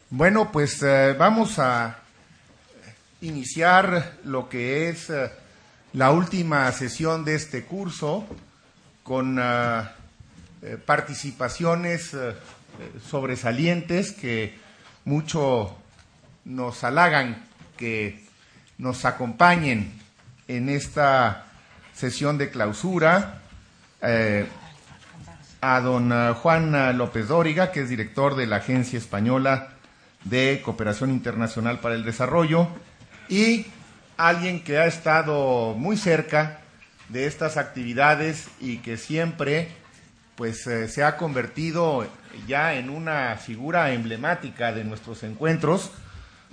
Bueno, pues vamos a iniciar lo que es la última sesión de este curso con participaciones sobresalientes que mucho nos halagan que nos acompañen en esta sesión de clausura. A don Juan López Dóriga, que es director de la Agencia Española de Cooperación Internacional para el Desarrollo, y alguien que ha estado muy cerca de estas actividades y que siempre pues se ha convertido ya en una figura emblemática de nuestros encuentros,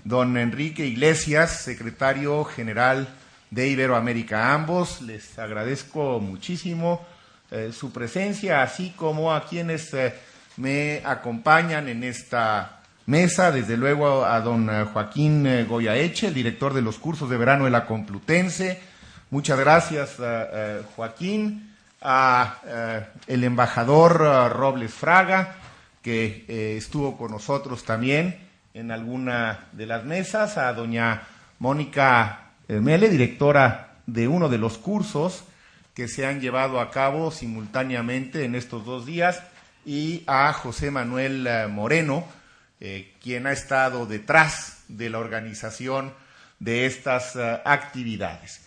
don Enrique Iglesias, secretario general de Iberoamérica. A ambos les agradezco muchísimo su presencia, así como a quienes me acompañan en esta mesa, desde luego a don Joaquín Goyaeche, el director de los cursos de verano de la Complutense. Muchas gracias, Joaquín. A el embajador Robles Fraga, que estuvo con nosotros también en alguna de las mesas, a doña Mónica Mele, directora de uno de los cursos que se han llevado a cabo simultáneamente en estos 2 días, y a José Manuel Moreno, quien ha estado detrás de la organización de estas actividades.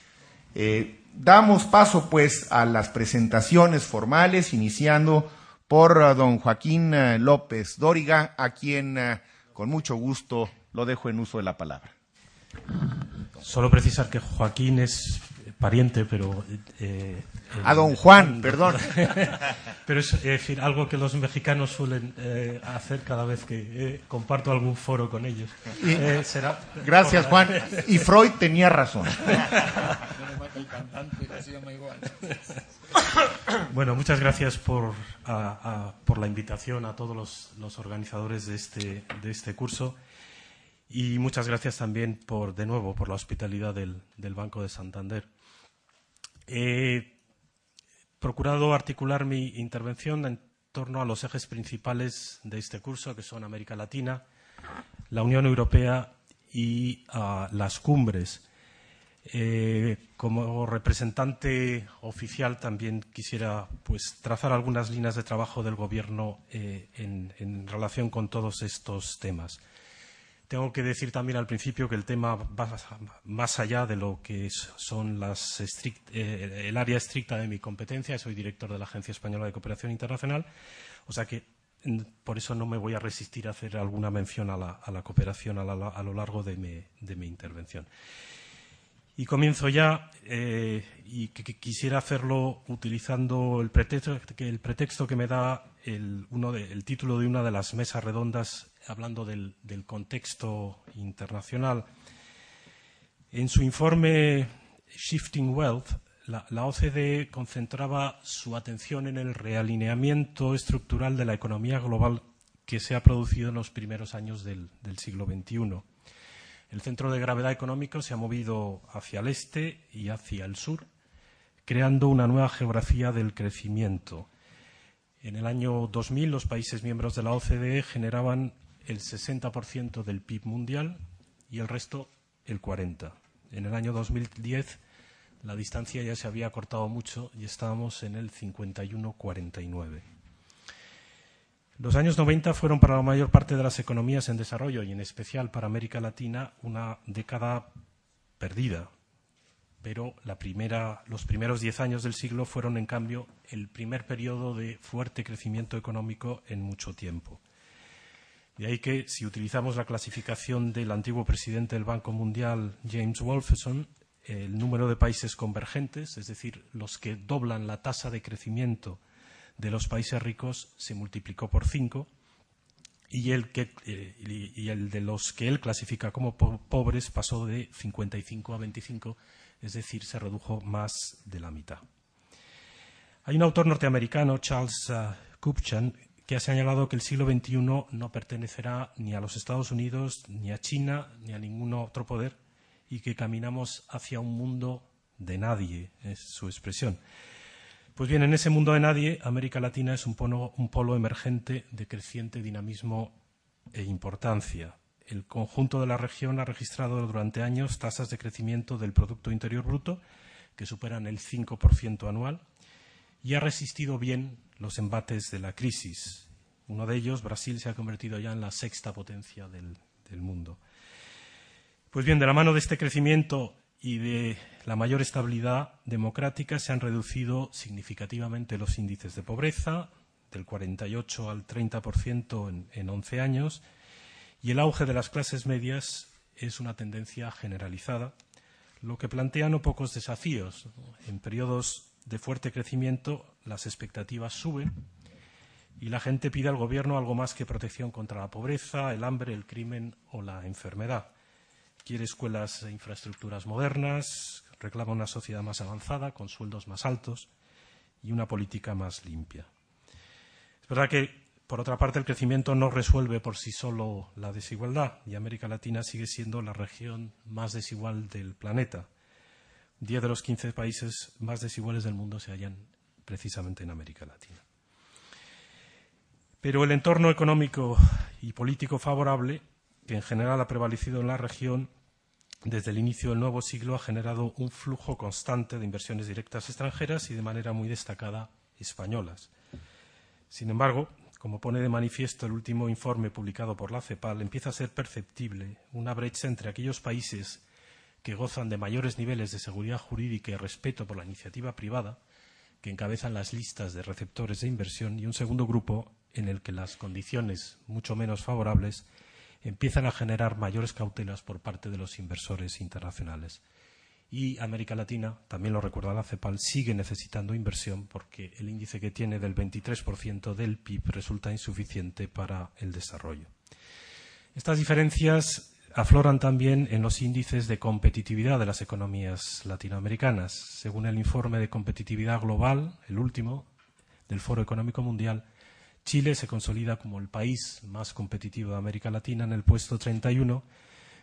Damos paso pues a las presentaciones formales, iniciando por don Joaquín López Dóriga, a quien con mucho gusto lo dejo en uso de la palabra. Solo precisar que Joaquín es pariente, pero... a don Juan, perdón. Pero es decir, algo que los mexicanos suelen hacer cada vez que comparto algún foro con ellos. Será gracias, Juan. Y Freud tenía razón. El cantante se llama igual. Bueno, muchas gracias por la invitación a todos los organizadores de este curso. Y muchas gracias también, de nuevo, por la hospitalidad del Banco de Santander. He procurado articular mi intervención en torno a los ejes principales de este curso, que son América Latina, la Unión Europea y las cumbres. Como representante oficial también quisiera trazar algunas líneas de trabajo del Gobierno en relación con todos estos temas. Tengo que decir también al principio que el tema va más allá de lo que son el área estricta de mi competencia. Soy director de la Agencia Española de Cooperación Internacional, o sea que por eso no me voy a resistir a hacer alguna mención a la cooperación a lo largo de mi intervención. Y comienzo ya, y que quisiera hacerlo utilizando el pretexto que me da el título de una de las mesas redondas, hablando del contexto internacional. En su informe Shifting Wealth, la OCDE concentraba su atención en el realineamiento estructural de la economía global que se ha producido en los primeros años del siglo XXI. El centro de gravedad económico se ha movido hacia el este y hacia el sur, creando una nueva geografía del crecimiento. En el año 2000, los países miembros de la OCDE generaban el 60% del PIB mundial y el resto el 40%. En el año 2010, la distancia ya se había acortado mucho y estábamos en el 51-49%. Los años 90 fueron para la mayor parte de las economías en desarrollo, y en especial para América Latina, una década perdida. Pero los primeros 10 años del siglo fueron, en cambio, el primer periodo de fuerte crecimiento económico en mucho tiempo. De ahí que, si utilizamos la clasificación del antiguo presidente del Banco Mundial, James Wolfson, el número de países convergentes, es decir, los que doblan la tasa de crecimiento de los países ricos, se multiplicó por 5, y el de los que él clasifica como pobres pasó de 55 a 25, es decir, se redujo más de la mitad. Hay un autor norteamericano, Charles Kupchan, que ha señalado que el siglo XXI no pertenecerá ni a los Estados Unidos, ni a China, ni a ningún otro poder, y que caminamos hacia un mundo de nadie, es su expresión. Pues bien, en ese mundo de nadie, América Latina es un polo emergente de creciente dinamismo e importancia. El conjunto de la región ha registrado durante años tasas de crecimiento del Producto Interior Bruto que superan el 5% anual y ha resistido bien los embates de la crisis. Uno de ellos, Brasil, se ha convertido ya en la sexta potencia del mundo. Pues bien, de la mano de este crecimiento y de la mayor estabilidad democrática se han reducido significativamente los índices de pobreza, del 48 al 30% en 11 años, y el auge de las clases medias es una tendencia generalizada, lo que plantea no pocos desafíos. En periodos de fuerte crecimiento las expectativas suben y la gente pide al gobierno algo más que protección contra la pobreza, el hambre, el crimen o la enfermedad. Quiere escuelas e infraestructuras modernas, reclama una sociedad más avanzada, con sueldos más altos y una política más limpia. Es verdad que, por otra parte, el crecimiento no resuelve por sí solo la desigualdad y América Latina sigue siendo la región más desigual del planeta. 10 de los 15 países más desiguales del mundo se hallan precisamente en América Latina. Pero el entorno económico y político favorable, que en general ha prevalecido en la región desde el inicio del nuevo siglo, ha generado un flujo constante de inversiones directas extranjeras y de manera muy destacada españolas. Sin embargo, como pone de manifiesto el último informe publicado por la CEPAL, empieza a ser perceptible una brecha entre aquellos países que gozan de mayores niveles de seguridad jurídica y respeto por la iniciativa privada, que encabezan las listas de receptores de inversión, y un segundo grupo en el que las condiciones mucho menos favorables empiezan a generar mayores cautelas por parte de los inversores internacionales. Y América Latina, también lo recuerda la CEPAL, sigue necesitando inversión porque el índice que tiene del 23% del PIB resulta insuficiente para el desarrollo. Estas diferencias afloran también en los índices de competitividad de las economías latinoamericanas. Según el informe de competitividad global, el último, del Foro Económico Mundial, Chile se consolida como el país más competitivo de América Latina en el puesto 31,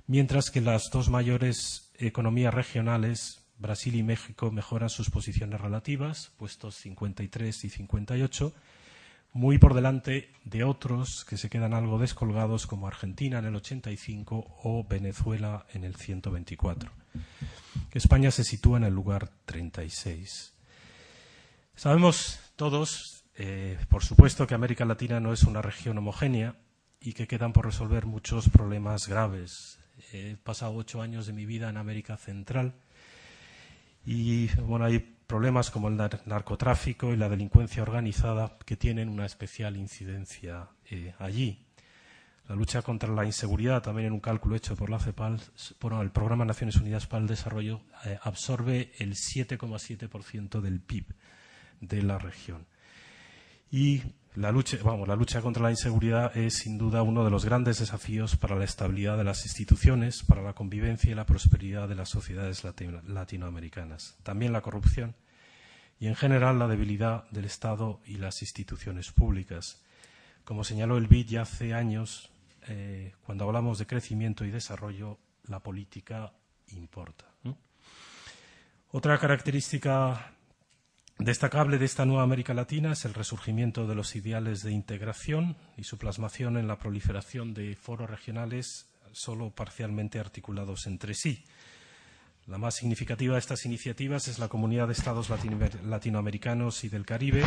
mientras que las dos mayores economías regionales, Brasil y México, mejoran sus posiciones relativas, puestos 53 y 58, muy por delante de otros que se quedan algo descolgados, como Argentina en el 85 o Venezuela en el 124. España se sitúa en el lugar 36. Sabemos todos, por supuesto, que América Latina no es una región homogénea y que quedan por resolver muchos problemas graves. He pasado 8 años de mi vida en América Central y bueno, hay problemas como el narcotráfico y la delincuencia organizada que tienen una especial incidencia allí. La lucha contra la inseguridad, también en un cálculo hecho por la CEPAL, el Programa Naciones Unidas para el Desarrollo, absorbe el 7,7% del PIB de la región. Y la lucha contra la inseguridad es sin duda uno de los grandes desafíos para la estabilidad de las instituciones, para la convivencia y la prosperidad de las sociedades latinoamericanas. También la corrupción y, en general, la debilidad del Estado y las instituciones públicas. Como señaló el BID ya hace años, cuando hablamos de crecimiento y desarrollo, la política importa. Otra característica destacable de esta nueva América Latina es el resurgimiento de los ideales de integración y su plasmación en la proliferación de foros regionales solo parcialmente articulados entre sí. La más significativa de estas iniciativas es la Comunidad de Estados Latinoamericanos y del Caribe,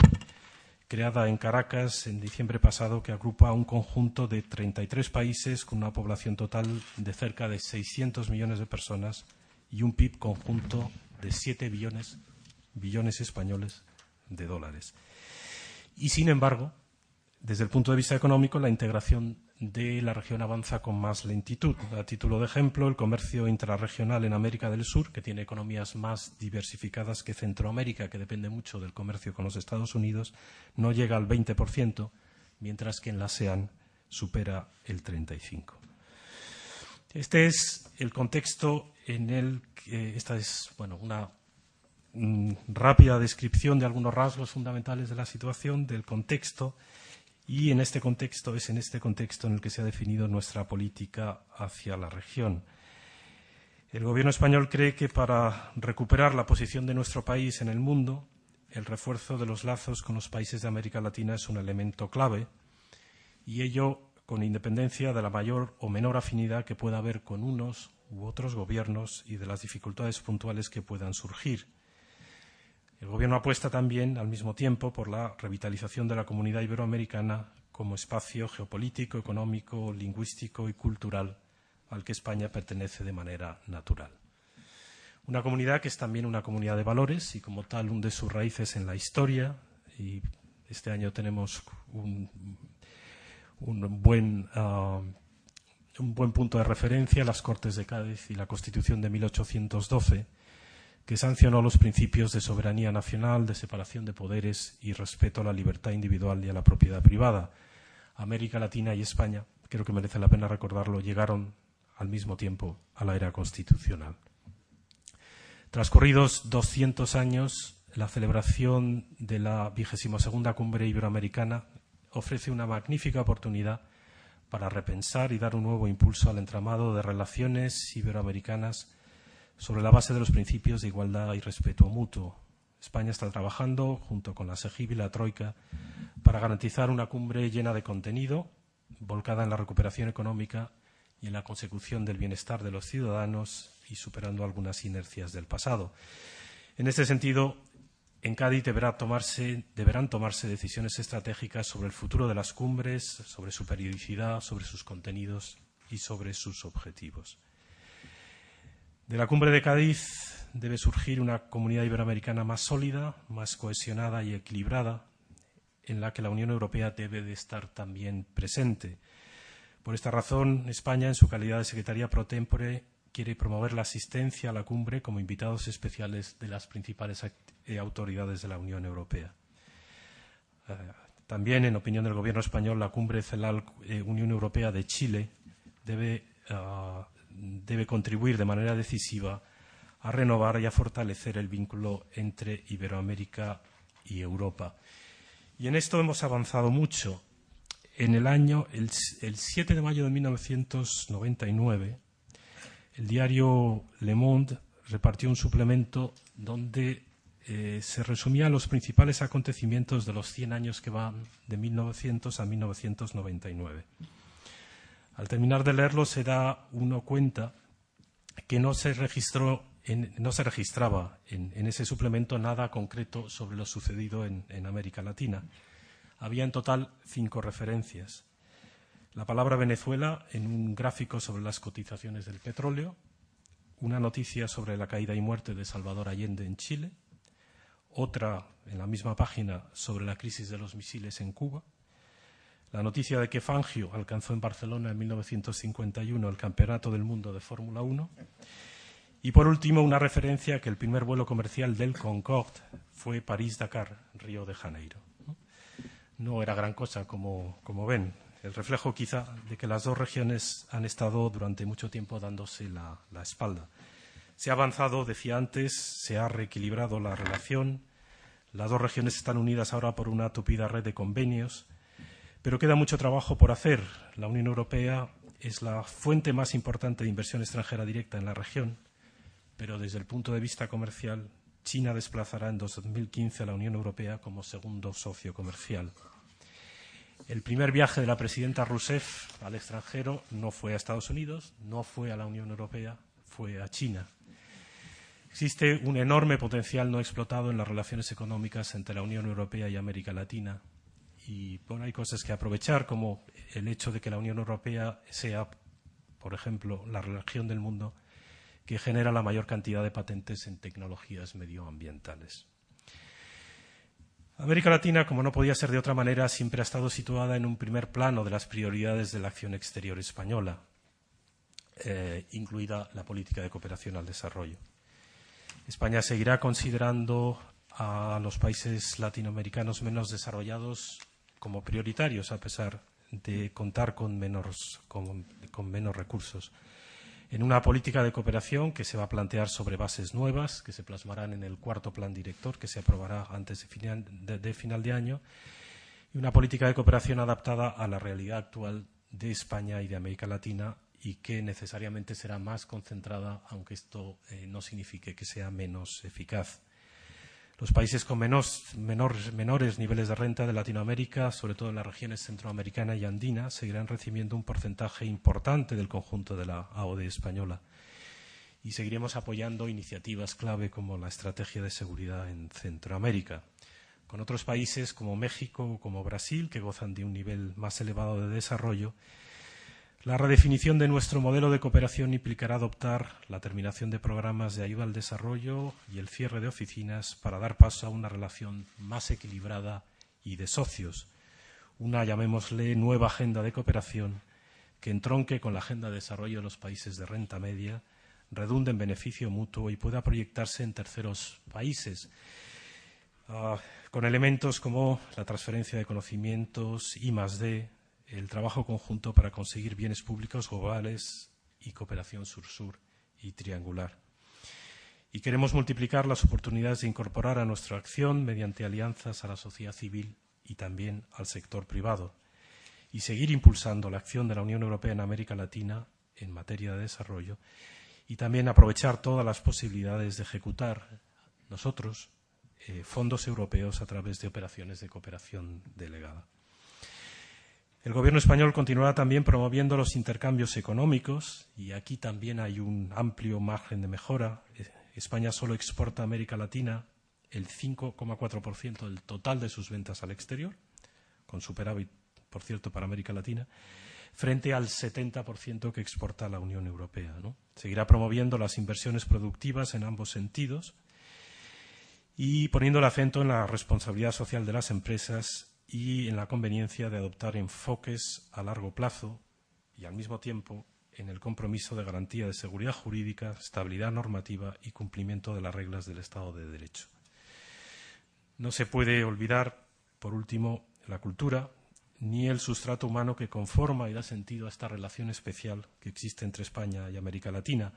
creada en Caracas en diciembre pasado, que agrupa un conjunto de 33 países con una población total de cerca de 600 millones de personas y un PIB conjunto de 7 billones españoles de dólares. Y, sin embargo, desde el punto de vista económico, la integración de la región avanza con más lentitud. A título de ejemplo, el comercio intrarregional en América del Sur, que tiene economías más diversificadas que Centroamérica, que depende mucho del comercio con los Estados Unidos, no llega al 20%, mientras que en la ASEAN supera el 35%. Este es el contexto en el que esta es una rápida descripción de algunos rasgos fundamentales de la situación, del contexto, y es en este contexto en el que se ha definido nuestra política hacia la región. El Gobierno español cree que para recuperar la posición de nuestro país en el mundo, el refuerzo de los lazos con los países de América Latina es un elemento clave, y ello con independencia de la mayor o menor afinidad que pueda haber con unos u otros gobiernos y de las dificultades puntuales que puedan surgir. El Gobierno apuesta también, al mismo tiempo, por la revitalización de la comunidad iberoamericana como espacio geopolítico, económico, lingüístico y cultural al que España pertenece de manera natural. Una comunidad que es también una comunidad de valores y, como tal, hunde sus raíces en la historia. Y este año tenemos un buen punto de referencia, las Cortes de Cádiz y la Constitución de 1812, que sancionó los principios de soberanía nacional, de separación de poderes y respeto a la libertad individual y a la propiedad privada. América Latina y España, creo que merece la pena recordarlo, llegaron al mismo tiempo a la era constitucional. Transcurridos 200 años, la celebración de la 22ª Cumbre Iberoamericana ofrece una magnífica oportunidad para repensar y dar un nuevo impulso al entramado de relaciones iberoamericanas sobre la base de los principios de igualdad y respeto mutuo. España está trabajando, junto con la SEGIB y la Troika, para garantizar una cumbre llena de contenido, volcada en la recuperación económica y en la consecución del bienestar de los ciudadanos y superando algunas inercias del pasado. En este sentido, en Cádiz deberán tomarse decisiones estratégicas sobre el futuro de las cumbres, sobre su periodicidad, sobre sus contenidos y sobre sus objetivos. De la Cumbre de Cádiz debe surgir una comunidad iberoamericana más sólida, más cohesionada y equilibrada, en la que la Unión Europea debe de estar también presente. Por esta razón, España, en su calidad de Secretaría pro tempore, quiere promover la asistencia a la cumbre como invitados especiales de las principales autoridades de la Unión Europea. También, en opinión del Gobierno español, la cumbre CELAC Unión Europea de Chile debe contribuir de manera decisiva a renovar y a fortalecer el vínculo entre Iberoamérica y Europa. Y en esto hemos avanzado mucho. En el 7 de mayo de 1999, el diario Le Monde repartió un suplemento donde se resumían los principales acontecimientos de los 100 años que van de 1900 a 1999. Al terminar de leerlo se da uno cuenta que no se registraba en ese suplemento nada concreto sobre lo sucedido en América Latina. Había en total 5 referencias. La palabra Venezuela en un gráfico sobre las cotizaciones del petróleo, una noticia sobre la caída y muerte de Salvador Allende en Chile, otra en la misma página sobre la crisis de los misiles en Cuba, la noticia de que Fangio alcanzó en Barcelona en 1951 el Campeonato del Mundo de Fórmula 1 y, por último, una referencia a que el primer vuelo comercial del Concorde fue París-Dakar, Río de Janeiro. No era gran cosa, como ven. El reflejo quizá de que las dos regiones han estado durante mucho tiempo dándose la espalda. Se ha avanzado, decía antes, se ha reequilibrado la relación. Las dos regiones están unidas ahora por una tupida red de convenios, pero queda mucho trabajo por hacer. La Unión Europea es la fuente más importante de inversión extranjera directa en la región, pero desde el punto de vista comercial, China desplazará en 2015 a la Unión Europea como segundo socio comercial. El primer viaje de la presidenta Rousseff al extranjero no fue a Estados Unidos, no fue a la Unión Europea, fue a China. Existe un enorme potencial no explotado en las relaciones económicas entre la Unión Europea y América Latina. Y bueno, hay cosas que aprovechar, como el hecho de que la Unión Europea sea, por ejemplo, la región del mundo que genera la mayor cantidad de patentes en tecnologías medioambientales. América Latina, como no podía ser de otra manera, siempre ha estado situada en un primer plano de las prioridades de la acción exterior española, incluida la política de cooperación al desarrollo. España seguirá considerando a los países latinoamericanos menos desarrollados como prioritarios, a pesar de contar con menos recursos. En una política de cooperación que se va a plantear sobre bases nuevas, que se plasmarán en el 4º plan director, que se aprobará antes de final de año, y una política de cooperación adaptada a la realidad actual de España y de América Latina, y que necesariamente será más concentrada, aunque esto no signifique que sea menos eficaz. Los países con menores niveles de renta de Latinoamérica, sobre todo en las regiones centroamericana y andina, seguirán recibiendo un porcentaje importante del conjunto de la AOD española. Y seguiremos apoyando iniciativas clave como la Estrategia de Seguridad en Centroamérica. Con otros países como México o como Brasil, que gozan de un nivel más elevado de desarrollo, la redefinición de nuestro modelo de cooperación implicará adoptar la terminación de programas de ayuda al desarrollo y el cierre de oficinas para dar paso a una relación más equilibrada y de socios. Una, llamémosle, nueva agenda de cooperación que entronque con la agenda de desarrollo de los países de renta media, redunde en beneficio mutuo y pueda proyectarse en terceros países, con elementos como la transferencia de conocimientos, I+D, el trabajo conjunto para conseguir bienes públicos globales y cooperación sur-sur y triangular. Y queremos multiplicar las oportunidades de incorporar a nuestra acción mediante alianzas a la sociedad civil y también al sector privado, y seguir impulsando la acción de la Unión Europea en América Latina en materia de desarrollo, y también aprovechar todas las posibilidades de ejecutar nosotros fondos europeos a través de operaciones de cooperación delegada. El Gobierno español continuará también promoviendo los intercambios económicos y aquí también hay un amplio margen de mejora. España solo exporta a América Latina el 5,4% del total de sus ventas al exterior, con superávit, por cierto, para América Latina, frente al 70% que exporta la Unión Europea, ¿no? Seguirá promoviendo las inversiones productivas en ambos sentidos y poniendo el acento en la responsabilidad social de las empresas y en la conveniencia de adoptar enfoques a largo plazo y, al mismo tiempo, en el compromiso de garantía de seguridad jurídica, estabilidad normativa y cumplimiento de las reglas del Estado de Derecho. No se puede olvidar, por último, la cultura ni el sustrato humano que conforma y da sentido a esta relación especial que existe entre España y América Latina.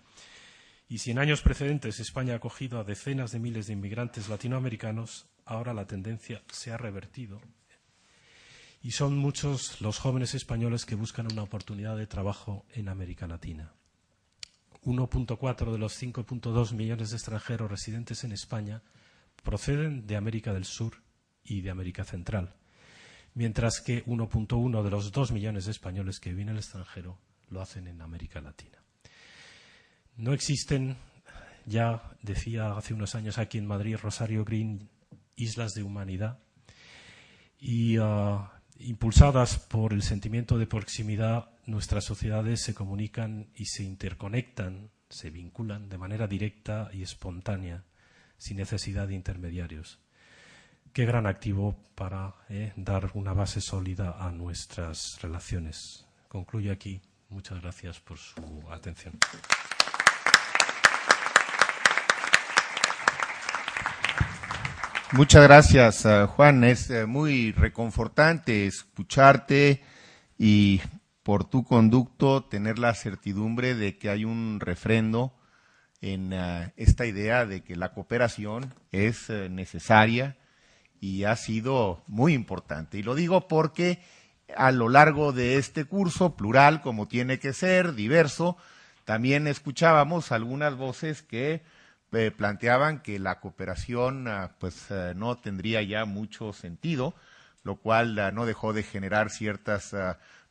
Y si en años precedentes España ha acogido a decenas de miles de inmigrantes latinoamericanos, ahora la tendencia se ha revertido y son muchos los jóvenes españoles que buscan una oportunidad de trabajo en América Latina. 1,4 de los 5,2 millones de extranjeros residentes en España proceden de América del Sur y de América Central, mientras que 1,1 de los 2 millones de españoles que viven en el extranjero lo hacen en América Latina. No existen, ya decía hace unos años aquí en Madrid Rosario Green, islas de humanidad, y impulsadas por el sentimiento de proximidad, nuestras sociedades se comunican y se interconectan, se vinculan de manera directa y espontánea, sin necesidad de intermediarios. Qué gran activo para dar una base sólida a nuestras relaciones. Concluyo aquí. Muchas gracias por su atención. Muchas gracias, Juan. Es muy reconfortante escucharte y por tu conducto tener la certidumbre de que hay un refrendo en esta idea de que la cooperación es necesaria y ha sido muy importante. Y lo digo porque a lo largo de este curso, plural como tiene que ser, diverso, también escuchábamos algunas voces que planteaban que la cooperación no tendría ya mucho sentido, lo cual no dejó de generar ciertas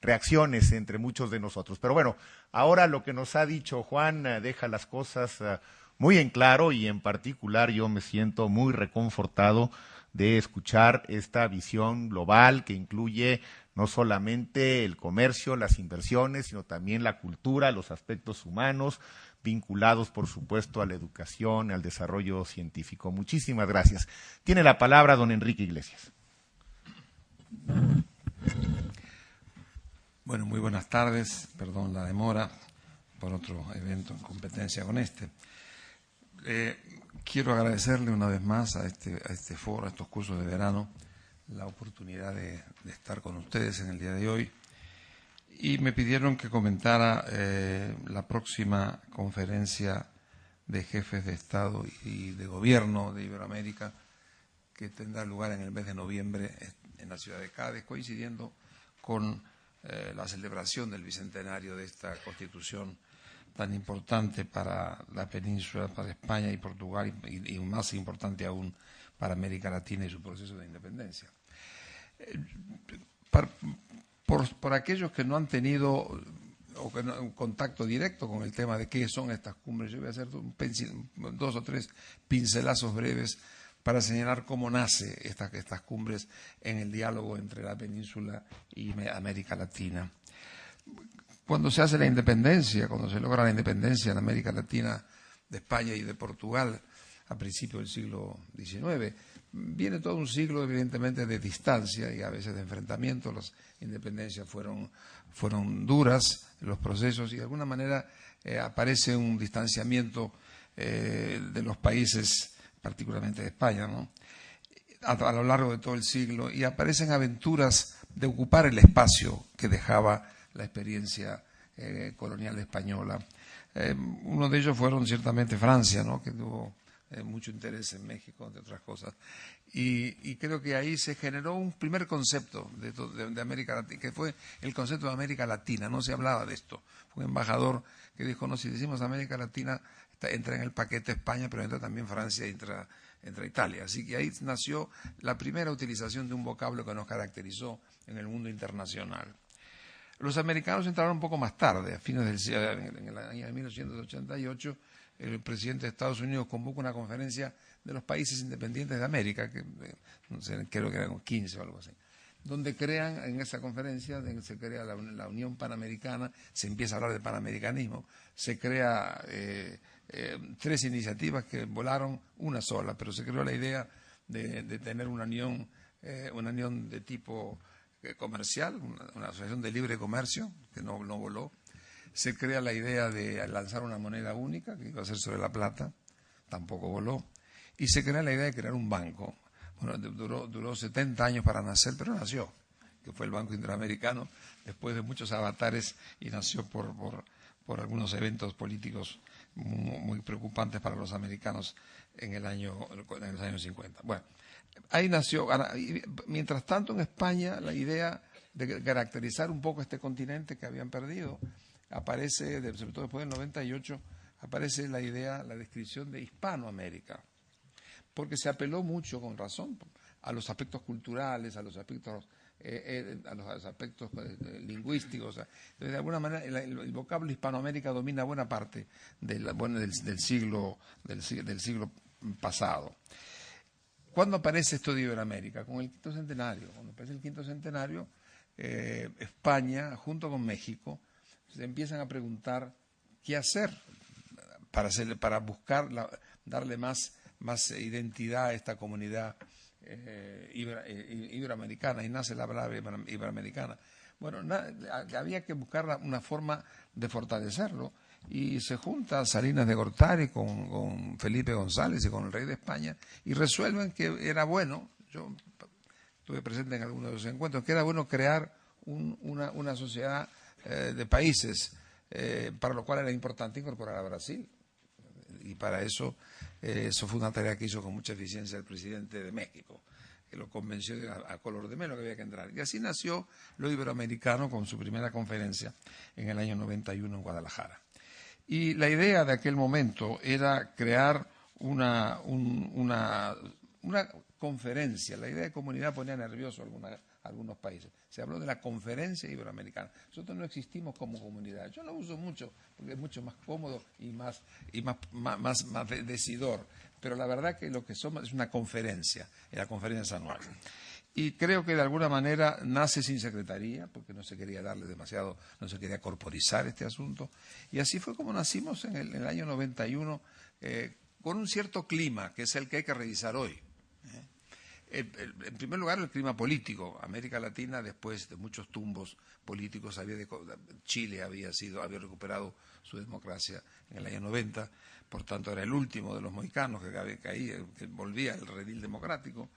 reacciones entre muchos de nosotros. Pero bueno, ahora lo que nos ha dicho Juan deja las cosas muy en claro y en particular yo me siento muy reconfortado de escuchar esta visión global que incluye no solamente el comercio, las inversiones, sino también la cultura, los aspectos humanos, vinculados, por supuesto, a la educación, al desarrollo científico. Muchísimas gracias. Tiene la palabra don Enrique Iglesias. Bueno, muy buenas tardes. Perdón la demora por otro evento en competencia con este. Quiero agradecerle una vez más a este foro, a estos cursos de verano, la oportunidad de estar con ustedes en el día de hoy. Y me pidieron que comentara la próxima conferencia de jefes de Estado y de Gobierno de Iberoamérica, que tendrá lugar en el mes de noviembre en la ciudad de Cádiz, coincidiendo con la celebración del bicentenario de esta Constitución tan importante para la península, para España y Portugal, y más importante aún para América Latina y su proceso de independencia. Por aquellos que no han tenido o que no, un contacto directo con el tema de qué son estas cumbres, yo voy a hacer dos o tres pincelazos breves para señalar cómo nace estas cumbres en el diálogo entre la península y América Latina. Cuando se hace la independencia, cuando se logra la independencia en América Latina de España y de Portugal a principios del siglo XIX, viene todo un siglo evidentemente de distancia y a veces de enfrentamiento. Las independencias fueron duras, los procesos, y de alguna manera aparece un distanciamiento de los países, particularmente de España, ¿no?, a lo largo de todo el siglo, y aparecen aventuras de ocupar el espacio que dejaba la experiencia colonial española. Uno de ellos fueron ciertamente Francia, ¿no?, que tuvo mucho interés en México, entre otras cosas. Y creo que ahí se generó un primer concepto de América Latina, que fue el concepto de América Latina. No se hablaba de esto. Fue un embajador que dijo, no, si decimos América Latina, entra en el paquete España, pero entra también Francia y entra Italia. Así que ahí nació la primera utilización de un vocablo que nos caracterizó en el mundo internacional. Los americanos entraron un poco más tarde, a fines en el año de 1988, el presidente de Estados Unidos convoca una conferencia de los países independientes de América, que no sé, creo que eran 15 o algo así, donde crean, en esa conferencia, se crea la Unión Panamericana, se empieza a hablar de panamericanismo, se crea 3 iniciativas que volaron, una sola, pero se creó la idea de tener una unión de tipo comercial, una asociación de libre comercio, que no voló. Se crea la idea de lanzar una moneda única, que iba a ser sobre la plata, tampoco voló. Y se crea la idea de crear un banco. Bueno, duró 70 años para nacer, pero nació, que fue el Banco Interamericano, después de muchos avatares, y nació por algunos eventos políticos muy preocupantes para los americanos en los años 50. Bueno, ahí nació. Mientras tanto, en España, la idea de caracterizar un poco este continente que habían perdido, aparece, sobre todo después del 98, aparece la descripción de Hispanoamérica, porque se apeló mucho, con razón, a los aspectos culturales, a los aspectos lingüísticos. Entonces, de alguna manera, el vocablo Hispanoamérica domina buena parte del siglo pasado. ¿Cuándo aparece esto de Iberoamérica? Con el quinto centenario. Cuando aparece el quinto centenario, España, junto con México, se empiezan a preguntar qué hacer para buscar darle más identidad a esta comunidad iberoamericana, y nace la palabra iberoamericana. Bueno, había que buscar una forma de fortalecerlo, y se junta Salinas de Gortari con Felipe González y con el rey de España, y resuelven que era bueno, yo estuve presente en algunos de los encuentros, que era bueno crear una sociedad de países, para lo cual era importante incorporar a Brasil, y para eso fue una tarea que hizo con mucha eficiencia el presidente de México, que lo convenció a color de melo que había que entrar. Y así nació lo iberoamericano con su primera conferencia en el año 91 en Guadalajara. Y la idea de aquel momento era crear una conferencia. La idea de comunidad ponía nervioso algunos países. Se habló de la Conferencia Iberoamericana. Nosotros no existimos como comunidad. Yo lo uso mucho porque es mucho más cómodo y más decidor. Pero la verdad que lo que somos es una conferencia, la conferencia anual. Y creo que de alguna manera nace sin secretaría, porque no se quería darle demasiado, no se quería corporizar este asunto. Y así fue como nacimos en el año 91, con un cierto clima, que es el que hay que revisar hoy. En primer lugar, el clima político. América Latina, después de muchos tumbos políticos, Chile había recuperado su democracia en el año 90, por tanto era el último de los mohicanos que volvía el redil democrático,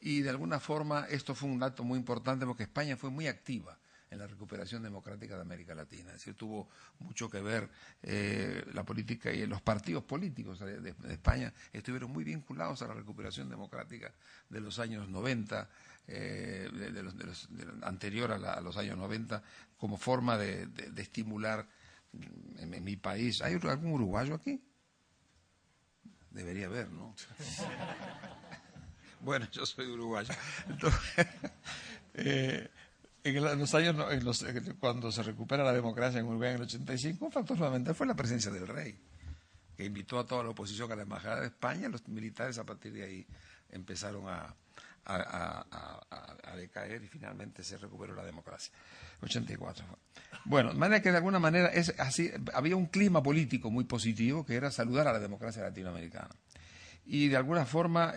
y de alguna forma esto fue un dato muy importante porque España fue muy activa en la recuperación democrática de América Latina. Es decir, tuvo mucho que ver la política, y los partidos políticos de España estuvieron muy vinculados a la recuperación democrática de los años 90, anterior a los años 90, como forma de estimular en mi país. ¿Hay algún uruguayo aquí? Debería haber, ¿no? Bueno, yo soy uruguayo. Entonces, en los años, cuando se recupera la democracia en Uruguay en el 85, un factor fundamental fue la presencia del rey, que invitó a toda la oposición a la Embajada de España. Los militares a partir de ahí empezaron a decaer y finalmente se recuperó la democracia. 84. Bueno, de manera que de alguna manera es así, había un clima político muy positivo que era saludar a la democracia latinoamericana. Y de alguna forma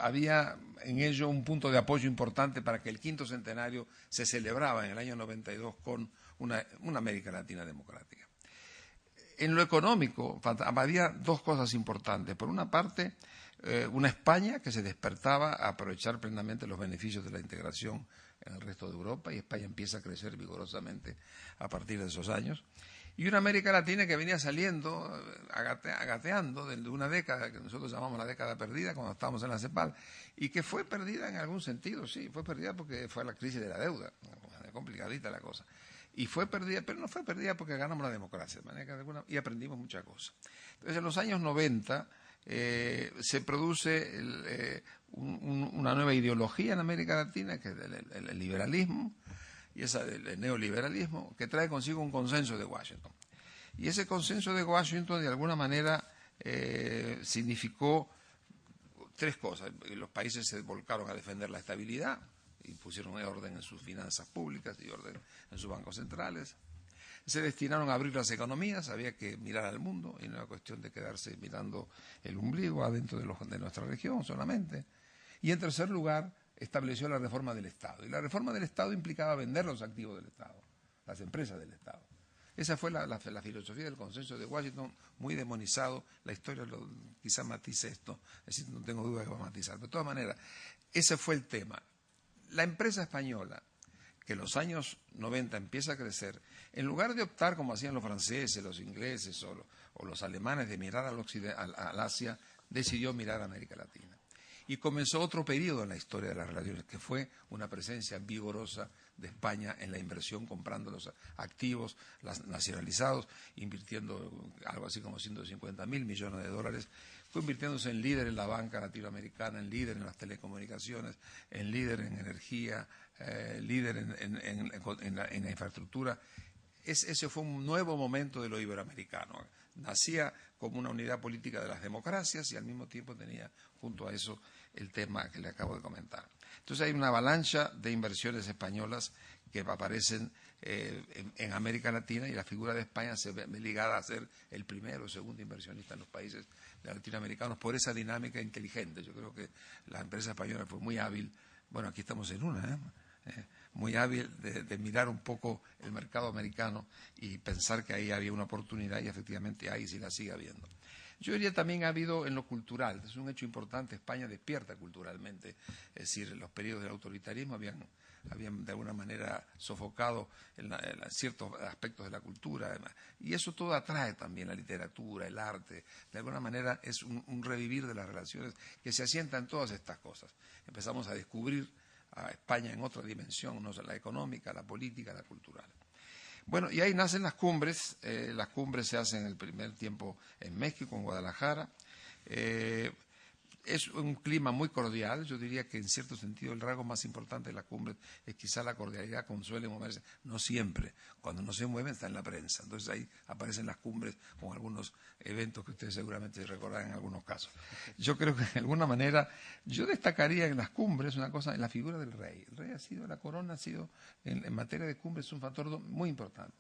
había en ello un punto de apoyo importante para que el quinto centenario se celebraba en el año 92 con una América Latina democrática. En lo económico había dos cosas importantes. Por una parte, una España que se despertaba a aprovechar plenamente los beneficios de la integración en el resto de Europa, y España empieza a crecer vigorosamente a partir de esos años. Y una América Latina que venía saliendo, agateando de una década que nosotros llamamos la década perdida cuando estábamos en la CEPAL, y que fue perdida en algún sentido, sí, fue perdida porque fue la crisis de la deuda, complicadita la cosa. Y fue perdida, pero no fue perdida porque ganamos la democracia, de manera que y aprendimos muchas cosas. Entonces, en los años 90 se produce una nueva ideología en América Latina, que es el liberalismo, y el neoliberalismo, que trae consigo un consenso de Washington. Y ese consenso de Washington, de alguna manera, significó tres cosas. Los países se volcaron a defender la estabilidad y pusieron orden en sus finanzas públicas y orden en sus bancos centrales. Se destinaron a abrir las economías, había que mirar al mundo, y no era cuestión de quedarse mirando el ombligo adentro de nuestra región solamente. Y en tercer lugar, estableció la reforma del Estado. Y la reforma del Estado implicaba vender los activos del Estado, las empresas del Estado. Esa fue la filosofía del consenso de Washington, muy demonizado. La historia quizá matice esto, es decir, no tengo duda que va a matizar. Pero de todas maneras, ese fue el tema. La empresa española, que en los años 90 empieza a crecer, en lugar de optar como hacían los franceses, los ingleses o los alemanes de mirar al Asia, decidió mirar a América Latina. Y comenzó otro periodo en la historia de las relaciones, que fue una presencia vigorosa de España en la inversión, comprando los activos nacionalizados, invirtiendo algo así como 150.000 millones de dólares, convirtiéndose en líder en la banca latinoamericana, en líder en las telecomunicaciones, en líder en energía, líder en la infraestructura. Ese fue un nuevo momento de lo iberoamericano. Nacía como una unidad política de las democracias y al mismo tiempo tenía junto a eso el tema que le acabo de comentar. Entonces hay una avalancha de inversiones españolas que aparecen en América Latina, y la figura de España se ve ligada a ser el primero o segundo inversionista en los países latinoamericanos por esa dinámica inteligente. Yo creo que la empresa española fue muy hábil. Bueno, aquí estamos en una, muy hábil de mirar un poco el mercado americano y pensar que ahí había una oportunidad, y efectivamente ahí sí la sigue habiendo. Yo diría también ha habido en lo cultural, es un hecho importante, España despierta culturalmente, es decir, los periodos del autoritarismo habían de alguna manera sofocado ciertos aspectos de la cultura, además. Y eso todo atrae también la literatura, el arte, de alguna manera es un revivir de las relaciones que se asienta en todas estas cosas. Empezamos a descubrir a España en otra dimensión, no solo la económica, la política, la cultural. Bueno, y ahí nacen las cumbres. Las cumbres se hacen el primer tiempo en México, en Guadalajara. Es un clima muy cordial. Yo diría que en cierto sentido el rasgo más importante de las cumbres es quizá la cordialidad con suele moverse. No siempre. Cuando no se mueven está en la prensa. Entonces ahí aparecen las cumbres con algunos eventos que ustedes seguramente recordarán en algunos casos. Yo creo que de alguna manera yo destacaría en las cumbres una cosa, en la figura del rey. El rey ha sido, la corona ha sido, en materia de cumbres, un factor muy importante,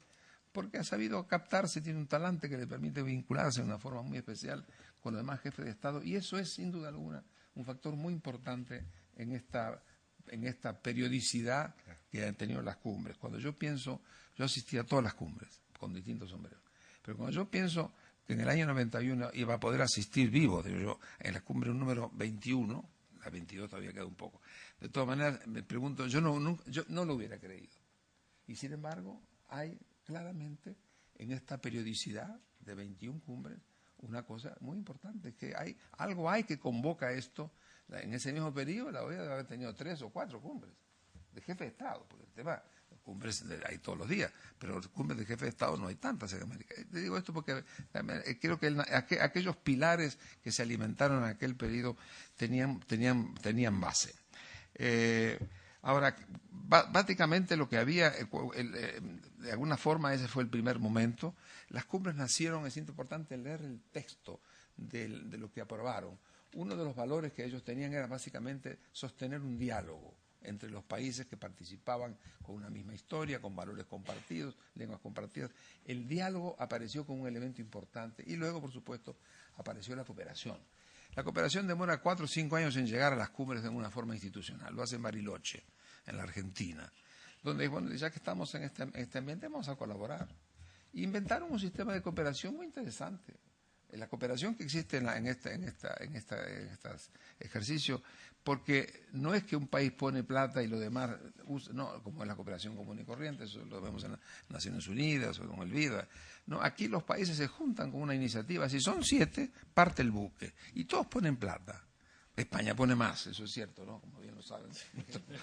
porque ha sabido captarse, tiene un talante que le permite vincularse de una forma muy especial con los demás jefes de Estado, y eso es, sin duda alguna, un factor muy importante en esta periodicidad que han tenido las cumbres. Cuando yo pienso, yo asistí a todas las cumbres, con distintos sombreros, pero cuando yo pienso que en el año 91 iba a poder asistir vivo, digo yo, en la cumbre número 21, la 22 todavía queda un poco, de todas maneras me pregunto, yo no lo hubiera creído. Y sin embargo, hay claramente en esta periodicidad de 21 cumbres una cosa muy importante, que algo hay que convoca esto. En ese mismo periodo la OEA debe haber tenido 3 o 4 cumbres de jefe de Estado, porque el tema Cumbres hay todos los días, pero cumbres de jefe de Estado no hay tantas en América. Te digo esto porque creo que aquellos pilares que se alimentaron en aquel periodo tenían base. Ahora, básicamente lo que había, de alguna forma ese fue el primer momento. Las cumbres nacieron, es importante leer el texto de lo que aprobaron. Uno de los valores que ellos tenían era básicamente sostener un diálogo entre los países que participaban con una misma historia, con valores compartidos, lenguas compartidas. El diálogo apareció como un elemento importante y luego, por supuesto, apareció la cooperación. La cooperación demora 4 o 5 años en llegar a las cumbres de una forma institucional. Lo hace en Bariloche, en la Argentina, donde, bueno, ya que estamos en este ambiente, vamos a colaborar. Inventaron un sistema de cooperación muy interesante. La cooperación que existe en estos ejercicios, porque no es que un país pone plata y lo demás usa, no, como es la cooperación común y corriente, eso lo vemos en las Naciones Unidas o con el VIDA. No, aquí los países se juntan con una iniciativa, si son 7, parte el buque, y todos ponen plata. España pone más, eso es cierto, ¿no? Como bien lo saben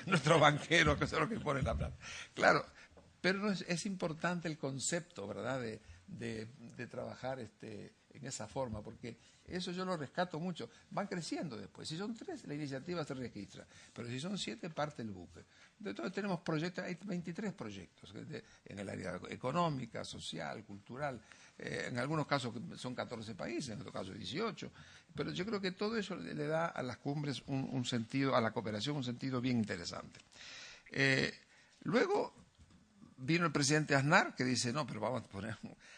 nuestros banqueros, que son los que ponen la plata. Claro, pero no es importante el concepto, ¿verdad?, de trabajar en esa forma, porque eso yo lo rescato mucho. Van creciendo después. Si son 3, la iniciativa se registra, pero si son 7, parte el buque. Entonces tenemos proyectos, hay 23 proyectos en el área económica, social, cultural. En algunos casos son 14 países, en otros casos 18. Pero yo creo que todo eso le da a las cumbres un sentido, a la cooperación un sentido bien interesante. Luego vino el presidente Aznar, que dice, no, pero vamos a poner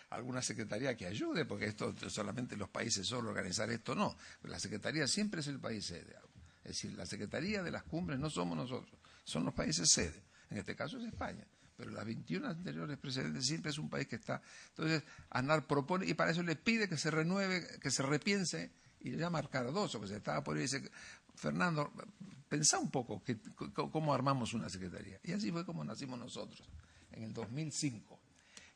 alguna secretaría que ayude, porque esto solamente los países solo organizar esto, no. La secretaría siempre es el país sede. Es decir, la secretaría de las cumbres no somos nosotros, son los países sede. En este caso es España, pero las 21 anteriores presidentes siempre es un país que está. Entonces, Aznar propone, y para eso le pide que se renueve, que se repiense, y le llama a Cardoso, que se estaba por ahí, y dice, Fernando, pensá un poco cómo armamos una secretaría. Y así fue como nacimos nosotros, en el 2005.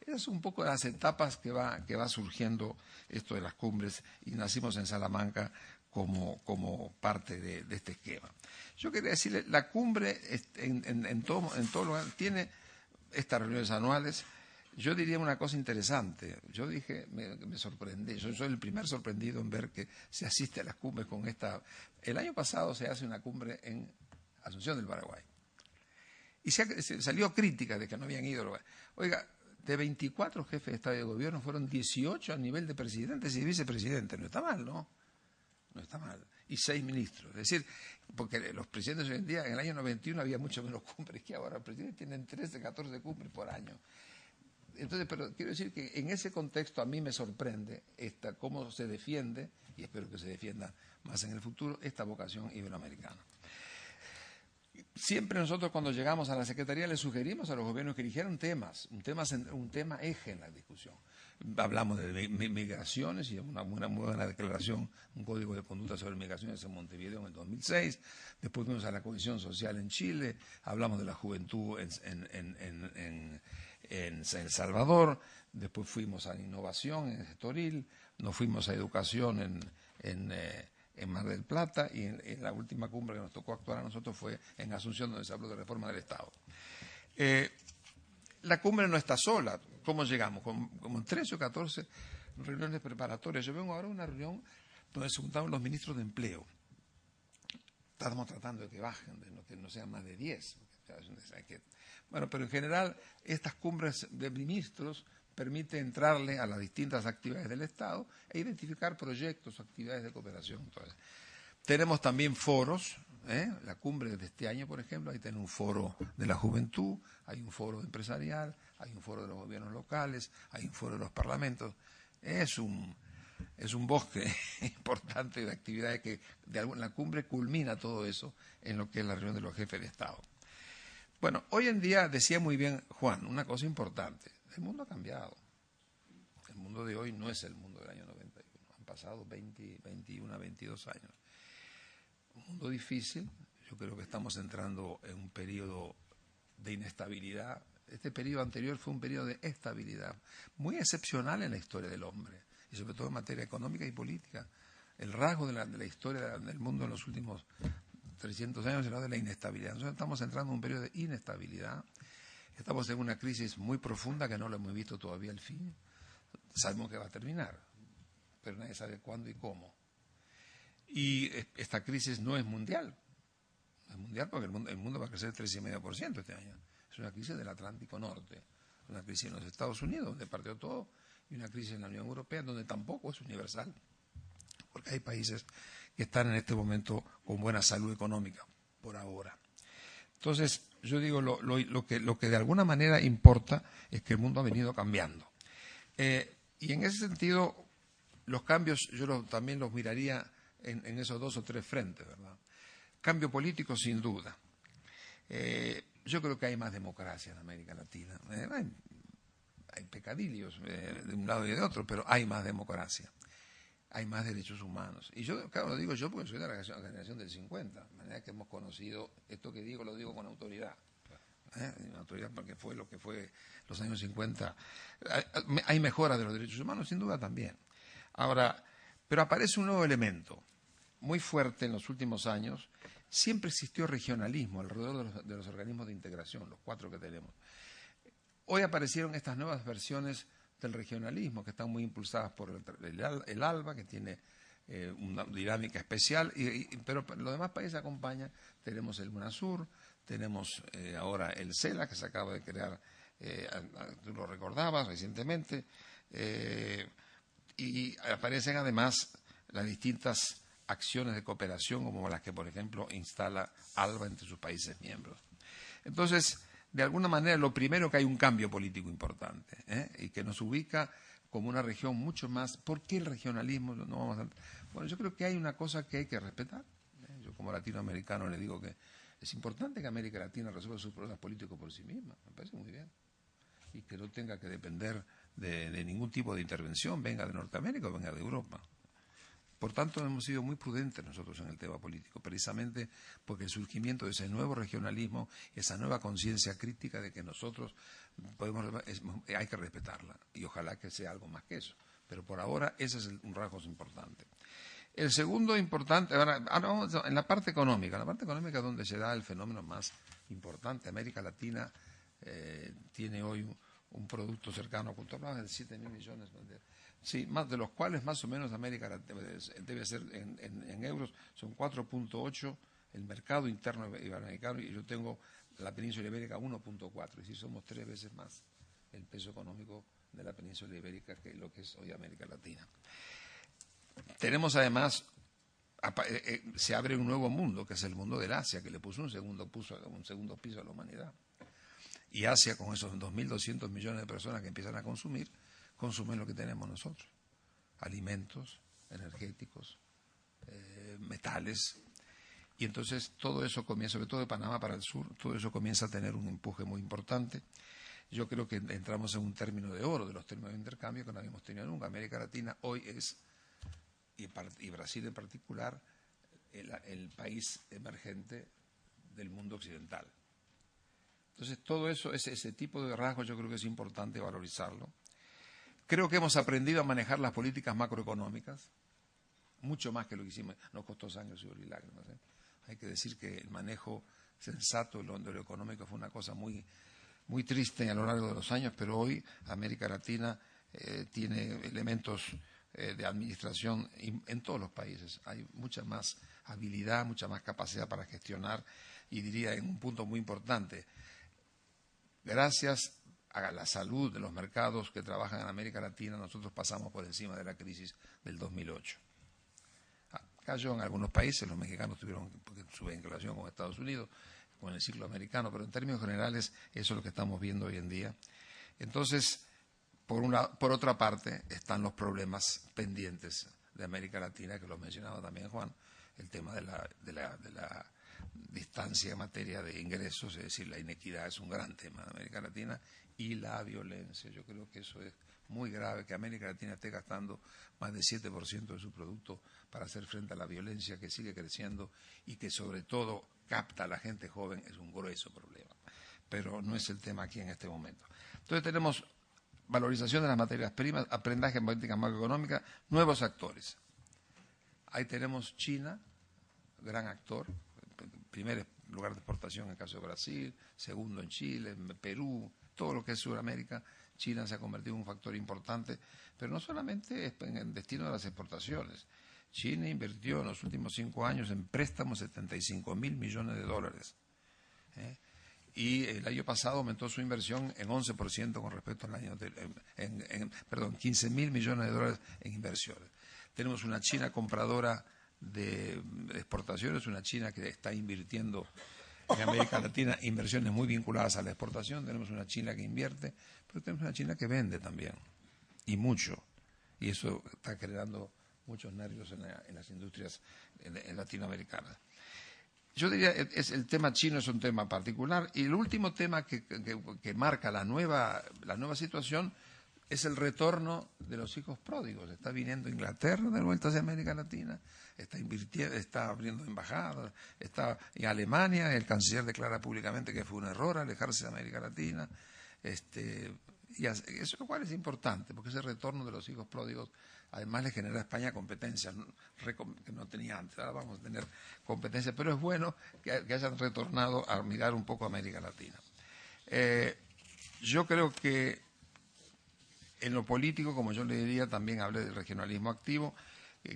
Esas son un poco las etapas que va surgiendo esto de las cumbres, y nacimos en Salamanca como parte de este esquema. Yo quería decirle, la cumbre en todo lugar tiene estas reuniones anuales. Yo diría una cosa interesante. Yo dije, me sorprendí. Yo soy el primer sorprendido en ver que se asiste a las cumbres con esta. El año pasado se hace una cumbre en Asunción del Paraguay. Y se salió crítica de que no habían ido. Oiga, de 24 jefes de Estado y de Gobierno fueron 18 a nivel de presidentes y vicepresidentes. No está mal, ¿no? No está mal. Y 6 ministros. Es decir, porque los presidentes hoy en día, en el año 91 había mucho menos cumbres que ahora. Los presidentes tienen 13, 14 cumbres por año. Entonces, pero quiero decir que en ese contexto a mí me sorprende cómo se defiende, y espero que se defienda más en el futuro, esta vocación iberoamericana. Siempre nosotros cuando llegamos a la Secretaría le sugerimos a los gobiernos que eligieran temas, un tema eje en la discusión. Hablamos de migraciones y una muy buena declaración, un código de conducta sobre migraciones en Montevideo en el 2006. Después fuimos a la cohesión social en Chile, hablamos de la juventud en El Salvador, después fuimos a innovación en Estoril, nos fuimos a educación en Mar del Plata, y en la última cumbre que nos tocó actuar a nosotros fue en Asunción, donde se habló de reforma del Estado. La cumbre no está sola. ¿Cómo llegamos? Como 13 o 14 reuniones preparatorias. Yo vengo ahora a una reunión donde se juntaron los ministros de empleo. Estamos tratando de que bajen, de que no sean más de 10. Bueno, pero en general estas cumbres de ministros permiten entrarle a las distintas actividades del Estado e identificar proyectos, actividades de cooperación. Entonces, tenemos también foros, la cumbre de este año, por ejemplo, ahí tiene un foro de la juventud, hay un foro empresarial, hay un foro de los gobiernos locales, hay un foro de los parlamentos. Es un bosque importante de actividades que la cumbre culmina todo eso en lo que es la reunión de los jefes de Estado. Bueno, hoy en día, decía muy bien Juan, una cosa importante, el mundo ha cambiado. El mundo de hoy no es el mundo del año 91, han pasado 21, 22 años. Un mundo difícil, yo creo que estamos entrando en un periodo de inestabilidad. Este periodo anterior fue un periodo de estabilidad, muy excepcional en la historia del hombre, y sobre todo en materia económica y política. El rasgo de la historia del mundo en los últimos 300 años es el de la inestabilidad. Nosotros estamos entrando en un periodo de inestabilidad. Estamos en una crisis muy profunda que no lo hemos visto todavía el fin. Sabemos que va a terminar, pero nadie sabe cuándo y cómo. Y esta crisis no es mundial. No es mundial porque el mundo va a crecer 3,5% este año. Es una crisis del Atlántico Norte, una crisis en los Estados Unidos, donde partió todo, y una crisis en la Unión Europea, donde tampoco es universal. Porque hay países que están en este momento con buena salud económica, por ahora. Entonces, yo digo, lo que de alguna manera importa es que el mundo ha venido cambiando. Y en ese sentido, los cambios yo también los miraría en esos 2 o 3 frentes, ¿verdad? Cambio político, sin duda. Yo creo que hay más democracia en América Latina. Hay pecadillos de un lado y de otro, pero hay más democracia. Hay más derechos humanos. Y yo, claro, lo digo yo porque soy de la generación del 50, de manera que hemos conocido, esto que digo lo digo con autoridad. Autoridad porque fue lo que fue los años 50. Hay mejora de los derechos humanos, sin duda también. Ahora, pero aparece un nuevo elemento muy fuerte en los últimos años. Siempre existió regionalismo alrededor de los organismos de integración, los 4 que tenemos. Hoy aparecieron estas nuevas versiones del regionalismo, que están muy impulsadas por el ALBA, que tiene una dinámica especial, pero los demás países acompañan. Tenemos el UNASUR, tenemos ahora el CELA, que se acaba de crear, tú lo recordabas recientemente, y aparecen además las distintas acciones de cooperación, como las que, por ejemplo, instala ALBA entre sus países miembros. Entonces, de alguna manera, lo primero que hay un cambio político importante, y que nos ubica como una región mucho más. ¿Por qué el regionalismo? No vamos a... Bueno, yo creo que hay una cosa que hay que respetar. Yo como latinoamericano le digo que es importante que América Latina resuelva sus problemas políticos por sí misma. Me parece muy bien. Y que no tenga que depender de ningún tipo de intervención, venga de Norteamérica o venga de Europa. Por tanto, hemos sido muy prudentes nosotros en el tema político, precisamente porque el surgimiento de ese nuevo regionalismo, esa nueva conciencia crítica de que nosotros hay que respetarla, y ojalá que sea algo más que eso. Pero por ahora ese es un rasgo importante. El segundo importante, ahora vamos en la parte económica es donde se da el fenómeno más importante. América Latina tiene hoy un producto cercano, ¿cuánto hablabas? De 7.000 millones sí, más de los cuales más o menos América debe ser en euros, son 4.8 el mercado interno iberoamericano, y yo tengo la península ibérica 1.4, es decir, somos 3 veces más el peso económico de la península ibérica que lo que es hoy América Latina. Tenemos además, se abre un nuevo mundo, que es el mundo del Asia, que le puso un segundo piso a la humanidad. Y Asia, con esos 2.200 millones de personas que empiezan a consumir, consumen lo que tenemos nosotros: alimentos, energéticos, metales. Y entonces todo eso comienza, sobre todo de Panamá para el sur, todo eso comienza a tener un empuje muy importante. Yo creo que entramos en un término de oro de los términos de intercambio que no habíamos tenido nunca. América Latina hoy es, y Brasil en particular, el país emergente del mundo occidental. Entonces todo eso, ese tipo de rasgos, yo creo que es importante valorizarlo. Creo que hemos aprendido a manejar las políticas macroeconómicas, mucho más que lo que hicimos. Nos costó sangre, sudor y lágrimas. Hay que decir que el manejo sensato de lo económico fue una cosa muy, muy triste a lo largo de los años, pero hoy América Latina tiene elementos de administración en todos los países. Hay mucha más habilidad, mucha más capacidad para gestionar, y diría en un punto muy importante, gracias a la salud de los mercados que trabajan en América Latina, nosotros pasamos por encima de la crisis del 2008. Cayó en algunos países, los mexicanos tuvieron su vinculación con Estados Unidos, con el ciclo americano, pero en términos generales eso es lo que estamos viendo hoy en día. Entonces, por otra parte, están los problemas pendientes de América Latina, que lo mencionaba también Juan, el tema de la distancia en materia de ingresos, es decir, la inequidad es un gran tema de América Latina, y la violencia. Yo creo que eso es muy grave, que América Latina esté gastando más del 7% de su producto para hacer frente a la violencia que sigue creciendo y que sobre todo capta a la gente joven. Es un grueso problema, pero no es el tema aquí en este momento. Entonces tenemos valorización de las materias primas, aprendizaje en política macroeconómica, nuevos actores. Ahí tenemos China, gran actor, primer lugar de exportación en el caso de Brasil, segundo en Chile, en Perú, todo lo que es Sudamérica. China se ha convertido en un factor importante, pero no solamente en el destino de las exportaciones. China invirtió en los últimos 5 años en préstamos 75.000 millones de dólares. Y el año pasado aumentó su inversión en 11% con respecto al año anterior, 15.000 millones de dólares en inversiones. Tenemos una China compradora de exportaciones, una China que está invirtiendo en América Latina inversiones muy vinculadas a la exportación. Tenemos una China que invierte, pero tenemos una China que vende también, y mucho. Y eso está generando muchos nervios en las industrias latinoamericanas. Yo diría, el tema chino es un tema particular, y el último tema que marca la nueva situación es el retorno de los hijos pródigos. Está viniendo Inglaterra de vuelta hacia América Latina, está invirtiendo, está abriendo embajadas, está en Alemania, el canciller declara públicamente que fue un error alejarse de América Latina, y eso lo cual es importante, porque ese retorno de los hijos pródigos además le genera a España competencias que no tenía antes. Ahora vamos a tener competencias, pero es bueno que hayan retornado a mirar un poco a América Latina. Yo creo que en lo político, como yo le diría, también hablé del regionalismo activo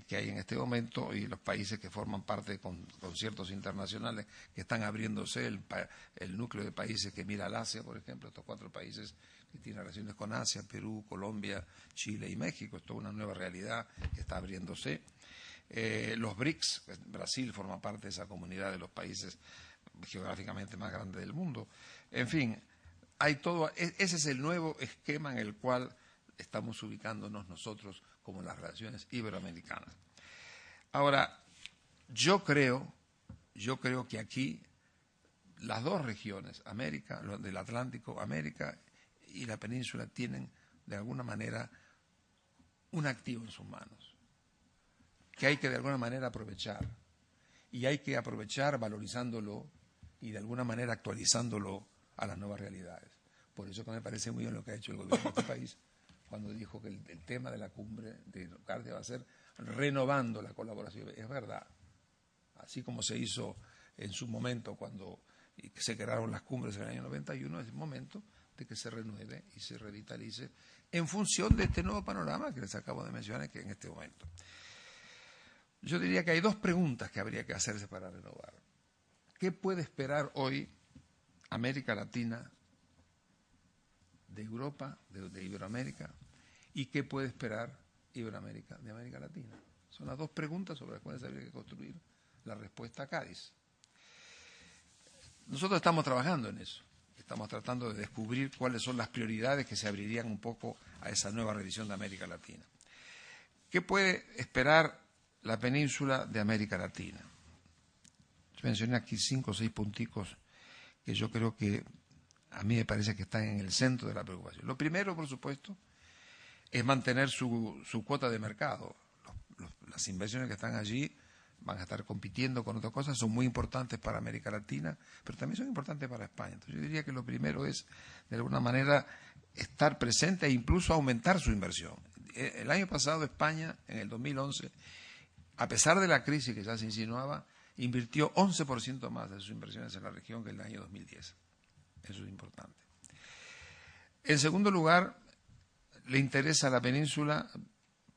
que hay en este momento, y los países que forman parte con conciertos internacionales que están abriéndose, el núcleo de países que mira al Asia, por ejemplo, estos 4 países que tienen relaciones con Asia, Perú, Colombia, Chile y México. Esto es una nueva realidad que está abriéndose. Los BRICS, Brasil forma parte de esa comunidad de los países geográficamente más grandes del mundo. En fin, hay todo. Ese es el nuevo esquema en el cual estamos ubicándonos nosotros como en las relaciones iberoamericanas. Ahora, yo creo que aquí las dos regiones, América, del Atlántico, América y la península, tienen de alguna manera un activo en sus manos, que hay que de alguna manera aprovechar, y hay que aprovechar valorizándolo y de alguna manera actualizándolo a las nuevas realidades. Por eso que me parece muy bien lo que ha hecho el gobierno de este país, cuando dijo que el tema de la cumbre de Cardia va a ser renovando la colaboración. Es verdad, así como se hizo en su momento cuando se crearon las cumbres en el año 91, es el momento de que se renueve y se revitalice en función de este nuevo panorama que les acabo de mencionar que en este momento. Yo diría que hay 2 preguntas que habría que hacerse para renovar. ¿Qué puede esperar hoy América Latina de Europa, de Iberoamérica, y qué puede esperar Iberoamérica de América Latina? Son las 2 preguntas sobre las cuales habría que construir la respuesta a Cádiz. Nosotros estamos trabajando en eso, estamos tratando de descubrir cuáles son las prioridades que se abrirían un poco a esa nueva revisión de América Latina. ¿Qué puede esperar la península de América Latina? Yo mencioné aquí 5 o 6 punticos que yo creo que a mí me parece que están en el centro de la preocupación. Lo primero, por supuesto, es mantener su cuota de mercado. Las inversiones que están allí van a estar compitiendo con otras cosas, son muy importantes para América Latina, pero también son importantes para España. Entonces yo diría que lo primero es, de alguna manera, estar presente e incluso aumentar su inversión. El año pasado España, en el 2011, a pesar de la crisis que ya se insinuaba, invirtió 11% más de sus inversiones en la región que en el año 2010. Eso es importante. En segundo lugar, le interesa a la península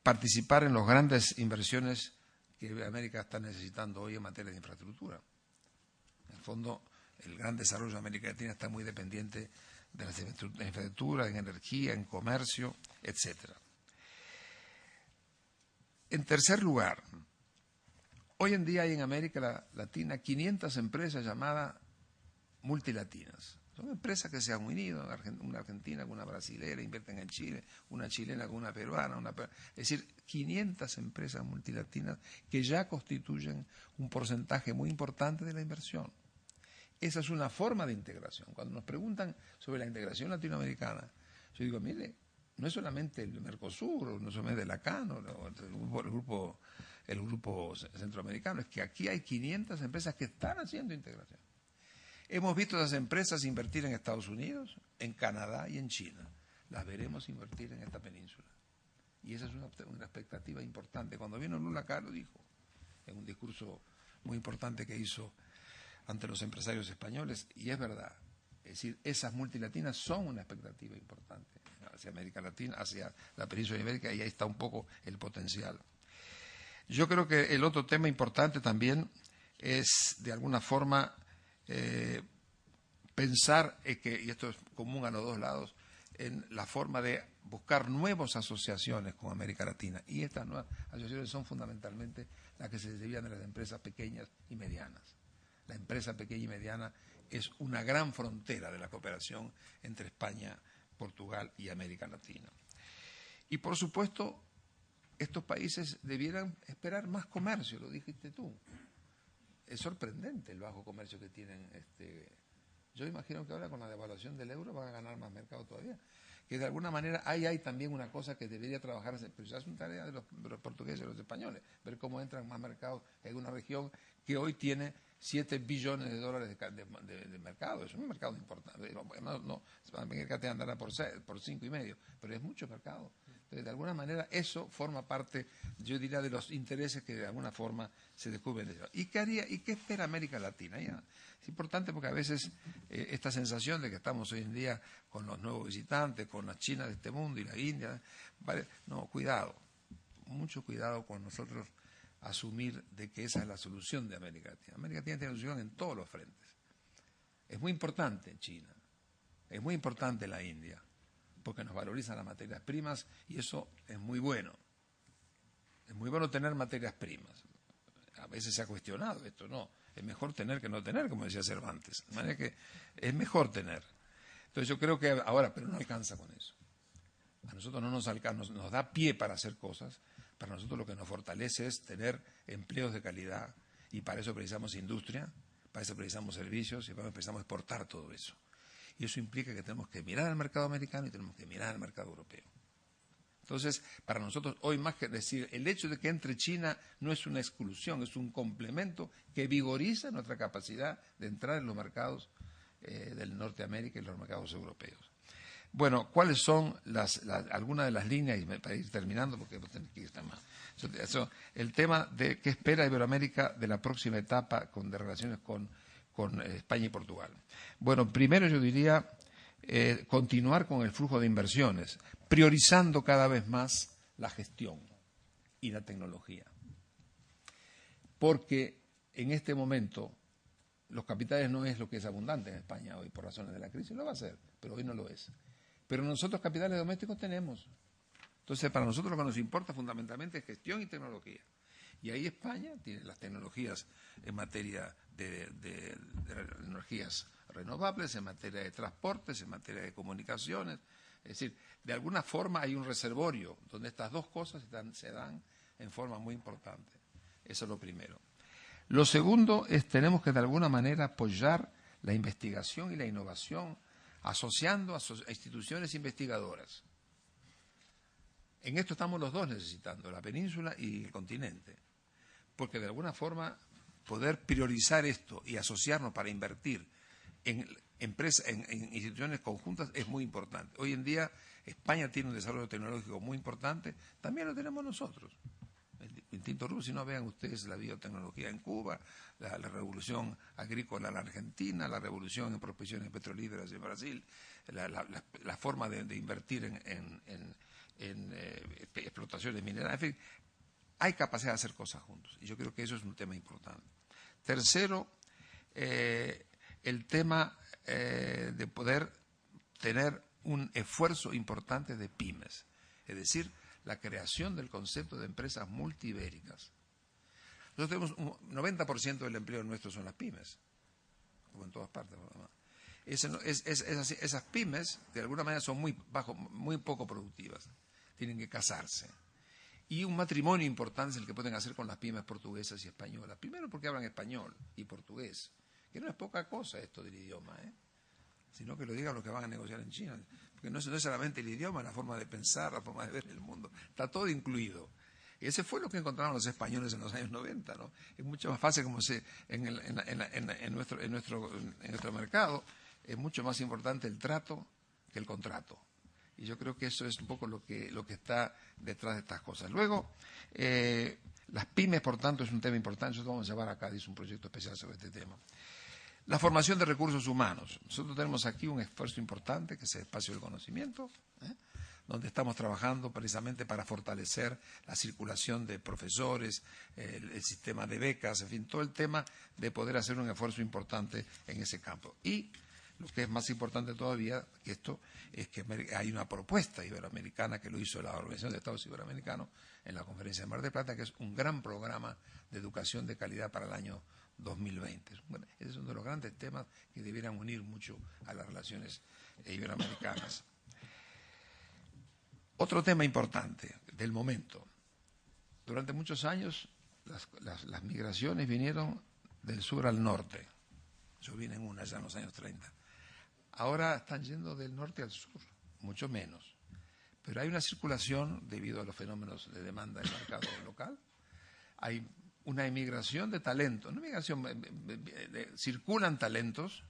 participar en las grandes inversiones que América está necesitando hoy en materia de infraestructura. En el fondo, el gran desarrollo de América Latina está muy dependiente de las infraestructuras, en energía, en comercio, etcétera. En tercer lugar, hoy en día hay en América Latina 500 empresas llamadas multilatinas. Son empresas que se han unido, una argentina con una brasilera, invierten en Chile, una chilena con una peruana, es decir, 500 empresas multilatinas que ya constituyen un porcentaje muy importante de la inversión. Esa es una forma de integración. Cuando nos preguntan sobre la integración latinoamericana, yo digo, mire, no es solamente el Mercosur, no solamente el ACAN, el grupo centroamericano, es que aquí hay 500 empresas que están haciendo integración. Hemos visto a esas empresas invertir en Estados Unidos, en Canadá y en China. Las veremos invertir en esta península. Y esa es una expectativa importante. Cuando vino Lula acá lo dijo, en un discurso muy importante que hizo ante los empresarios españoles, y es verdad. Es decir, esas multilatinas son una expectativa importante hacia América Latina, hacia la península ibérica, y ahí está un poco el potencial. Yo creo que el otro tema importante también es, de alguna forma, pensar, y esto es común a los dos lados, en la forma de buscar nuevas asociaciones con América Latina. Y estas nuevas asociaciones son fundamentalmente las que se derivan de las empresas pequeñas y medianas. La empresa pequeña y mediana es una gran frontera de la cooperación entre España, Portugal y América Latina. Y por supuesto, estos países debieran esperar más comercio, lo dijiste tú. Es sorprendente el bajo comercio que tienen. Yo imagino que ahora con la devaluación del euro van a ganar más mercado todavía. Que de alguna manera hay también una cosa que debería trabajarse, pero ya es una tarea de los portugueses y los españoles, ver cómo entran más mercados en una región que hoy tiene 7 billones de dólares de mercado. Es un mercado importante. No, América te andará por 5,5, pero es mucho mercado. Entonces, de alguna manera, eso forma parte, yo diría, de los intereses que de alguna forma se descubren. ¿Y qué haría? ¿Y qué espera América Latina? Ya, es importante porque a veces esta sensación de que estamos hoy en día con los nuevos visitantes, con la China de este mundo y la India, ¿vale? No, cuidado, mucho cuidado con nosotros asumir de que esa es la solución de América Latina. América Latina tiene solución en todos los frentes. Es muy importante China, es muy importante la India, porque nos valorizan las materias primas y eso es muy bueno. Es muy bueno tener materias primas. A veces se ha cuestionado esto, no. Es mejor tener que no tener, como decía Cervantes. De manera que es mejor tener. Entonces yo creo que ahora, pero no alcanza con eso. A nosotros no nos alcanza, nos da pie para hacer cosas. Para nosotros lo que nos fortalece es tener empleos de calidad, y para eso precisamos industria, para eso precisamos servicios y para eso precisamos exportar todo eso. Y eso implica que tenemos que mirar al mercado americano y tenemos que mirar al mercado europeo. Entonces, para nosotros hoy más que decir, el hecho de que entre China no es una exclusión, es un complemento que vigoriza nuestra capacidad de entrar en los mercados del Norteamérica y los mercados europeos. Bueno, ¿cuáles son algunas de las líneas? Y para ir terminando, porque tenemos que ir más. El tema de qué espera Iberoamérica de la próxima etapa de relaciones con España y Portugal. Bueno, primero yo diría continuar con el flujo de inversiones, priorizando cada vez más la gestión y la tecnología. Porque en este momento los capitales no es lo que es abundante en España hoy por razones de la crisis, lo va a ser, pero hoy no lo es. Pero nosotros capitales domésticos tenemos. Entonces, para nosotros lo que nos importa fundamentalmente es gestión y tecnología. Y ahí España tiene las tecnologías en materia de energías renovables, en materia de transportes, en materia de comunicaciones. Es decir, de alguna forma hay un reservorio donde estas dos cosas se dan en forma muy importante. Eso es lo primero. Lo segundo es tenemos que de alguna manera apoyar la investigación y la innovación asociando a instituciones investigadoras. En esto estamos los dos necesitando, la península y el continente, porque de alguna forma poder priorizar esto y asociarnos para invertir en empresas, en instituciones conjuntas es muy importante. Hoy en día España tiene un desarrollo tecnológico muy importante, también lo tenemos nosotros. El distinto rubro, si no, vean ustedes la biotecnología en Cuba, la revolución agrícola en la Argentina, la revolución en prospecciones petrolíferas en Brasil, la forma de invertir en explotaciones minerales, en fin, hay capacidad de hacer cosas juntos, y yo creo que eso es un tema importante. Tercero, el tema de poder tener un esfuerzo importante de pymes, es decir, la creación del concepto de empresas multiibéricas. Nosotros tenemos un 90% del empleo nuestro son las pymes, como en todas partes. Esas pymes, de alguna manera, son muy poco productivas. Tienen que casarse. Y un matrimonio importante es el que pueden hacer con las pymes portuguesas y españolas. Primero porque hablan español y portugués, que no es poca cosa esto del idioma, sino que lo digan los que van a negociar en China. Porque no es solamente el idioma, la forma de pensar, la forma de ver el mundo. Está todo incluido. Y ese fue lo que encontraron los españoles en los años 90, ¿no? Es mucho más fácil, como en nuestro mercado, es mucho más importante el trato que el contrato. Y yo creo que eso es un poco lo que está detrás de estas cosas. Luego, las pymes, por tanto, es un tema importante. Nosotros vamos a llevar a Cádiz un proyecto especial sobre este tema. La formación de recursos humanos. Nosotros tenemos aquí un esfuerzo importante, que es el espacio del conocimiento, donde estamos trabajando precisamente para fortalecer la circulación de profesores, el sistema de becas, en fin, todo el tema de poder hacer un esfuerzo importante en ese campo. Y lo que es más importante todavía que esto es que hay una propuesta iberoamericana que lo hizo la Organización de Estados Iberoamericanos en la Conferencia de Mar del Plata, que es un gran programa de educación de calidad para el año 2020. Ese es uno de los grandes temas que debieran unir mucho a las relaciones iberoamericanas. Otro tema importante del momento. Durante muchos años las migraciones vinieron del sur al norte. Yo vine en una ya en los años 30. Ahora están yendo del norte al sur, mucho menos. Pero hay una circulación debido a los fenómenos de demanda del mercado local. Hay una emigración de talentos, no migración, circulan talentos.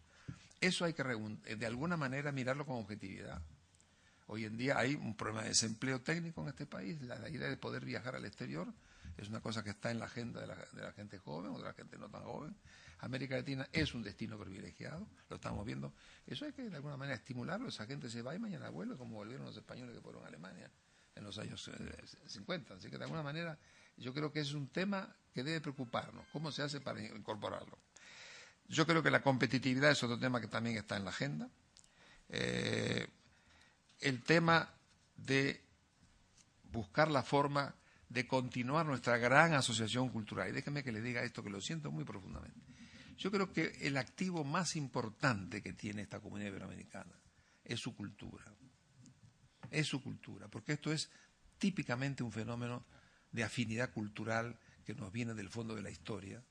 Eso hay que de alguna manera mirarlo con objetividad. Hoy en día hay un problema de desempleo técnico en este país. La idea de poder viajar al exterior es una cosa que está en la agenda de la gente joven o de la gente no tan joven. América Latina es un destino privilegiado, lo estamos viendo. Eso hay que de alguna manera estimularlo. Esa gente se va y mañana vuelve, como volvieron los españoles que fueron a Alemania en los años 50. Así que de alguna manera yo creo que es un tema que debe preocuparnos. ¿Cómo se hace para incorporarlo? Yo creo que la competitividad es otro tema que también está en la agenda. El tema de buscar la forma de continuar nuestra gran asociación cultural. Y déjenme que les diga esto, que lo siento muy profundamente. Yo creo que el activo más importante que tiene esta comunidad iberoamericana es su cultura. Es su cultura, porque esto es típicamente un fenómeno de afinidad cultural que nos viene del fondo de la historia.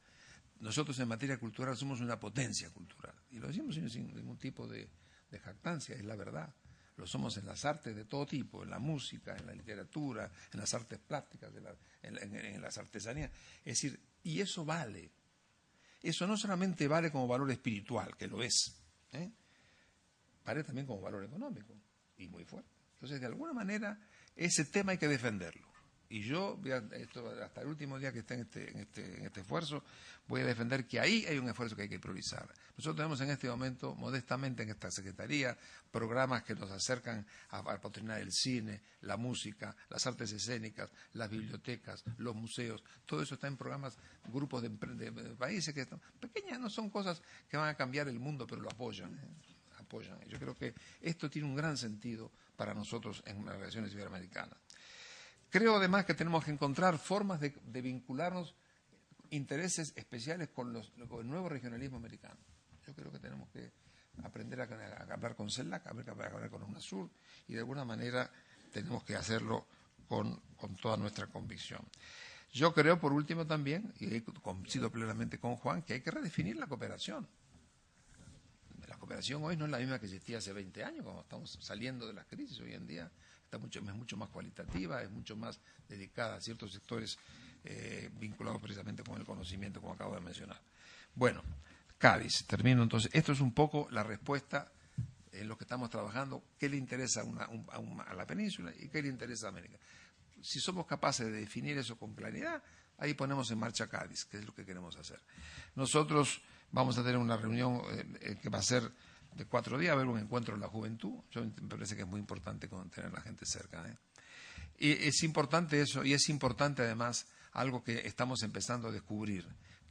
Nosotros en materia cultural somos una potencia cultural. Y lo decimos sin ningún tipo de jactancia, es la verdad. Lo somos en las artes de todo tipo, en la música, en la literatura, en las artes plásticas, en las artesanías. Es decir, y eso vale. Eso no solamente vale como valor espiritual, que lo es, vale también como valor económico, y muy fuerte. Entonces, de alguna manera, ese tema hay que defenderlo. Y yo, hasta el último día que esté en este esfuerzo, voy a defender que ahí hay un esfuerzo que hay que priorizar. Nosotros tenemos en este momento, modestamente en esta Secretaría, programas que nos acercan a patrocinar el cine, la música, las artes escénicas, las bibliotecas, los museos. Todo eso está en programas, grupos de países que están pequeñas, no son cosas que van a cambiar el mundo, pero lo apoyan. Apoyan. Yo creo que esto tiene un gran sentido para nosotros en las relaciones iberoamericanas. Creo además que tenemos que encontrar formas de vincularnos intereses especiales con el nuevo regionalismo americano. Yo creo que tenemos que aprender a hablar con CELAC, a hablar con UNASUR, y de alguna manera tenemos que hacerlo con toda nuestra convicción. Yo creo, por último también, y coincido plenamente con Juan, que hay que redefinir la cooperación. La cooperación hoy no es la misma que existía hace 20 años, cuando estamos saliendo de las crisis. Hoy en día es mucho más cualitativa, es mucho más dedicada a ciertos sectores vinculados precisamente con el conocimiento, como acabo de mencionar. Bueno, Cádiz, termino entonces. Esto es un poco la respuesta en lo que estamos trabajando, qué le interesa a la península y qué le interesa a América. Si somos capaces de definir eso con claridad, ahí ponemos en marcha Cádiz, que es lo que queremos hacer. Nosotros vamos a tener una reunión que va a ser de 4 días, a ver un encuentro de la juventud. Me parece que es muy importante tener a la gente cerca. Y es importante eso, y es importante además algo que estamos empezando a descubrir.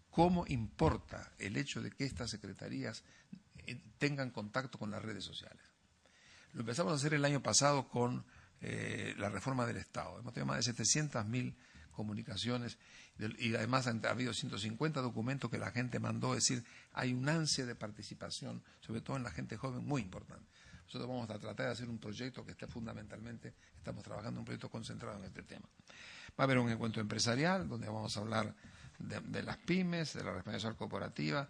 ¿Cómo importa el hecho de que estas secretarías tengan contacto con las redes sociales? Lo empezamos a hacer el año pasado con la reforma del Estado. Hemos tenido más de 700.000 comunicaciones y además ha habido 150 documentos que la gente mandó. Es decir, hay un ansia de participación, sobre todo en la gente joven, muy importante. Nosotros vamos a tratar de hacer un proyecto que esté fundamentalmente, estamos trabajando en un proyecto concentrado en este tema. Va a haber un encuentro empresarial donde vamos a hablar de las pymes, de la responsabilidad corporativa.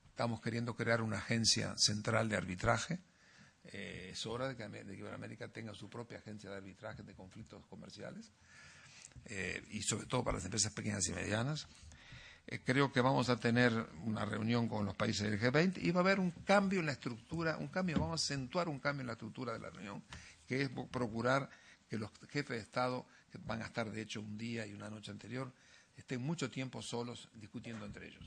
Estamos queriendo crear una agencia central de arbitraje. Es hora de que Iberoamérica tenga su propia agencia de arbitraje de conflictos comerciales. Y sobre todo para las empresas pequeñas y medianas. Creo que vamos a tener una reunión con los países del G20 y va a haber un cambio en la estructura, vamos a acentuar un cambio en la estructura de la reunión, que es procurar que los jefes de Estado, que van a estar de hecho un día y una noche anterior, estén mucho tiempo solos discutiendo entre ellos.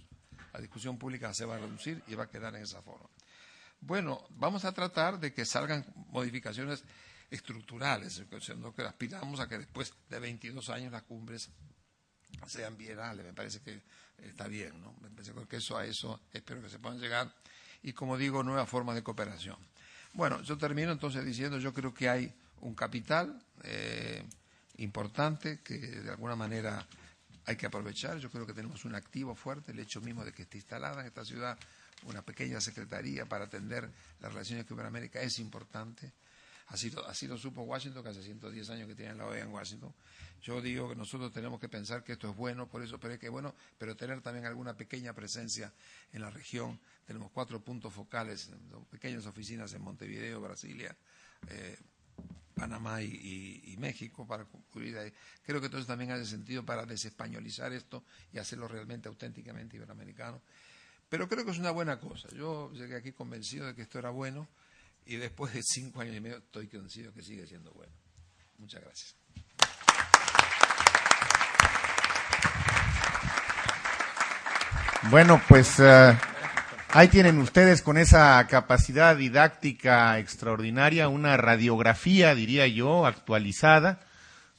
La discusión pública se va a reducir y va a quedar en esa forma. Bueno, vamos a tratar de que salgan modificaciones estructurales, siendo que aspiramos a que después de 22 años las cumbres sean bienales. Me parece que está bien, ¿no? Me parece que a eso espero que se puedan llegar. Y como digo, nuevas formas de cooperación. Bueno, yo termino entonces diciendo, yo creo que hay un capital importante que de alguna manera hay que aprovechar. Yo creo que tenemos un activo fuerte, el hecho mismo de que esté instalada en esta ciudad una pequeña secretaría para atender las relaciones con Iberoamérica es importante. Así lo supo Washington, que hace 110 años que tiene la OEA en Washington. Yo digo que nosotros tenemos que pensar que esto es bueno, por eso, pero es que bueno, pero tener también alguna pequeña presencia en la región. Tenemos 4 puntos focales, pequeñas oficinas en Montevideo, Brasilia, Panamá y México para cubrir ahí. Creo que entonces también hace sentido para desespañolizar esto y hacerlo realmente auténticamente iberoamericano. Pero creo que es una buena cosa. Yo llegué aquí convencido de que esto era bueno y después de 5 años y medio estoy convencido que sigue siendo bueno. Muchas gracias. Bueno, pues ahí tienen ustedes con esa capacidad didáctica extraordinaria, una radiografía, diría yo, actualizada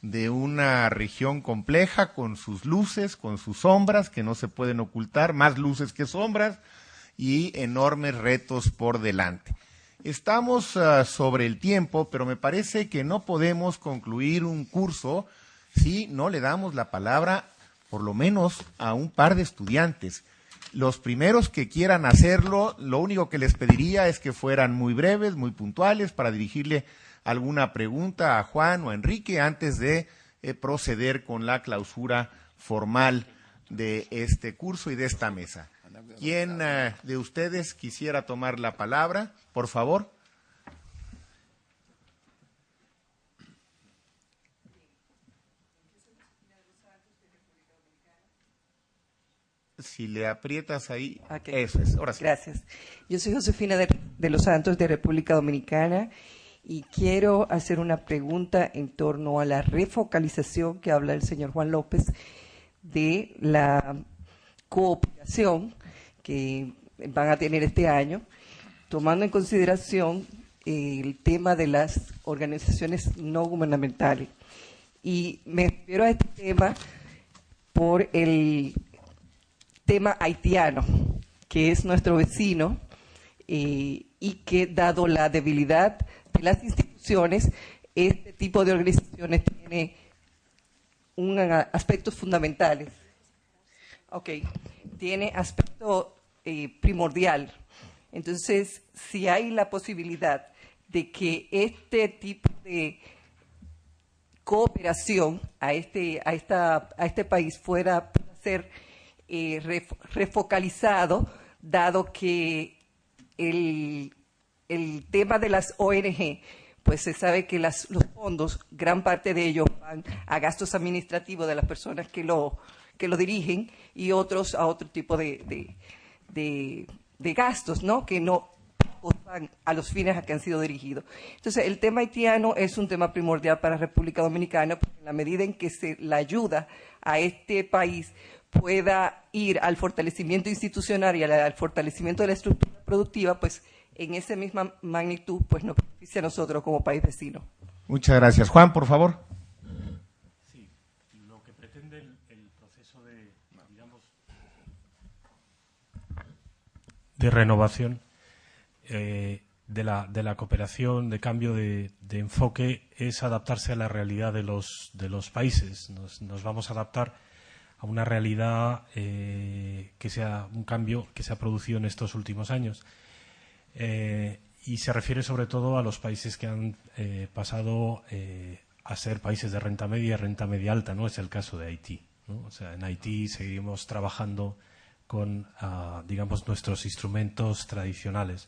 de una región compleja con sus luces, con sus sombras que no se pueden ocultar, más luces que sombras y enormes retos por delante. Estamos sobre el tiempo, pero me parece que no podemos concluir un curso si no le damos la palabra por lo menos a un par de estudiantes. Los primeros que quieran hacerlo, lo único que les pediría es que fueran muy breves, muy puntuales, para dirigirle alguna pregunta a Juan o a Enrique antes de proceder con la clausura formal de este curso y de esta mesa. ¿Quién de ustedes quisiera tomar la palabra? Por favor. Si le aprietas ahí, okay. Eso es, ahora sí. Gracias. Yo soy Josefina de los Santos de República Dominicana y quiero hacer una pregunta en torno a la refocalización que habla el señor Juan López de la cooperación que van a tener este año, tomando en consideración el tema de las organizaciones no gubernamentales. Y me refiero a este tema por el tema haitiano, que es nuestro vecino y que, dado la debilidad de las instituciones, este tipo de organizaciones tiene aspectos fundamentales. Tiene aspecto primordial. Entonces, si hay la posibilidad de que este tipo de cooperación a este país pueda ser refocalizado, dado que el tema de las ONG, pues se sabe que los fondos, gran parte de ellos van a gastos administrativos de las personas que lo dirigen y otros a otro tipo de gastos, ¿no? Que no van a los fines a que han sido dirigidos. Entonces, el tema haitiano es un tema primordial para la República Dominicana, porque en la medida en que la ayuda a este país pueda ir al fortalecimiento institucional y al fortalecimiento de la estructura productiva, pues en esa misma magnitud pues nos beneficia a nosotros como país vecino. Muchas gracias. Juan, por favor. Sí, lo que pretende el proceso de renovación de la cooperación, de cambio de enfoque, es adaptarse a la realidad de los países. Nos vamos a adaptar a una realidad que sea un cambio que se ha producido en estos últimos años. Y se refiere sobre todo a los países que han pasado a ser países de renta media y renta media alta, ¿no? Es el caso de Haití, ¿no? O sea, en Haití seguimos trabajando con, digamos, nuestros instrumentos tradicionales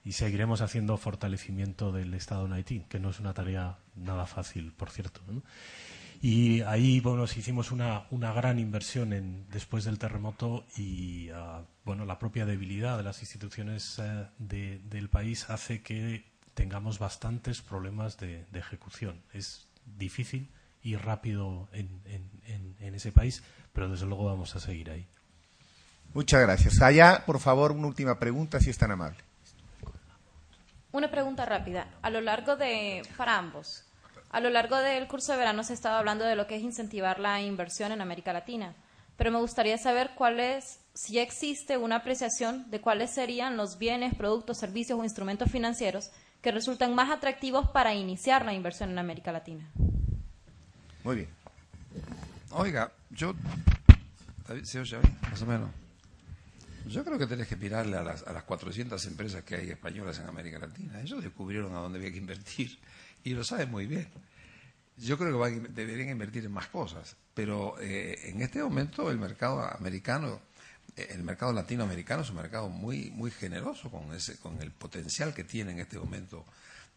y seguiremos haciendo fortalecimiento del Estado en Haití, que no es una tarea nada fácil, por cierto, ¿no? Y ahí, bueno, hicimos una gran inversión después del terremoto y, bueno, la propia debilidad de las instituciones del país hace que tengamos bastantes problemas de ejecución. Es difícil y rápido en ese país, pero desde luego vamos a seguir ahí. Muchas gracias. Allá, por favor, una última pregunta, si es tan amable. Una pregunta rápida. Para ambos, a lo largo del curso de verano se ha estado hablando de lo que es incentivar la inversión en América Latina, pero me gustaría saber si ya existe una apreciación de cuáles serían los bienes, productos, servicios o instrumentos financieros que resultan más atractivos para iniciar la inversión en América Latina. Muy bien. Oiga, David, ¿se oye bien? Más o menos. Yo creo que tenés que mirarle a las 400 empresas que hay españolas en América Latina. Ellos descubrieron a dónde había que invertir y lo saben muy bien. Yo creo que deberían invertir en más cosas, pero en este momento el mercado americano, el mercado latinoamericano es un mercado muy muy generoso con el potencial que tiene en este momento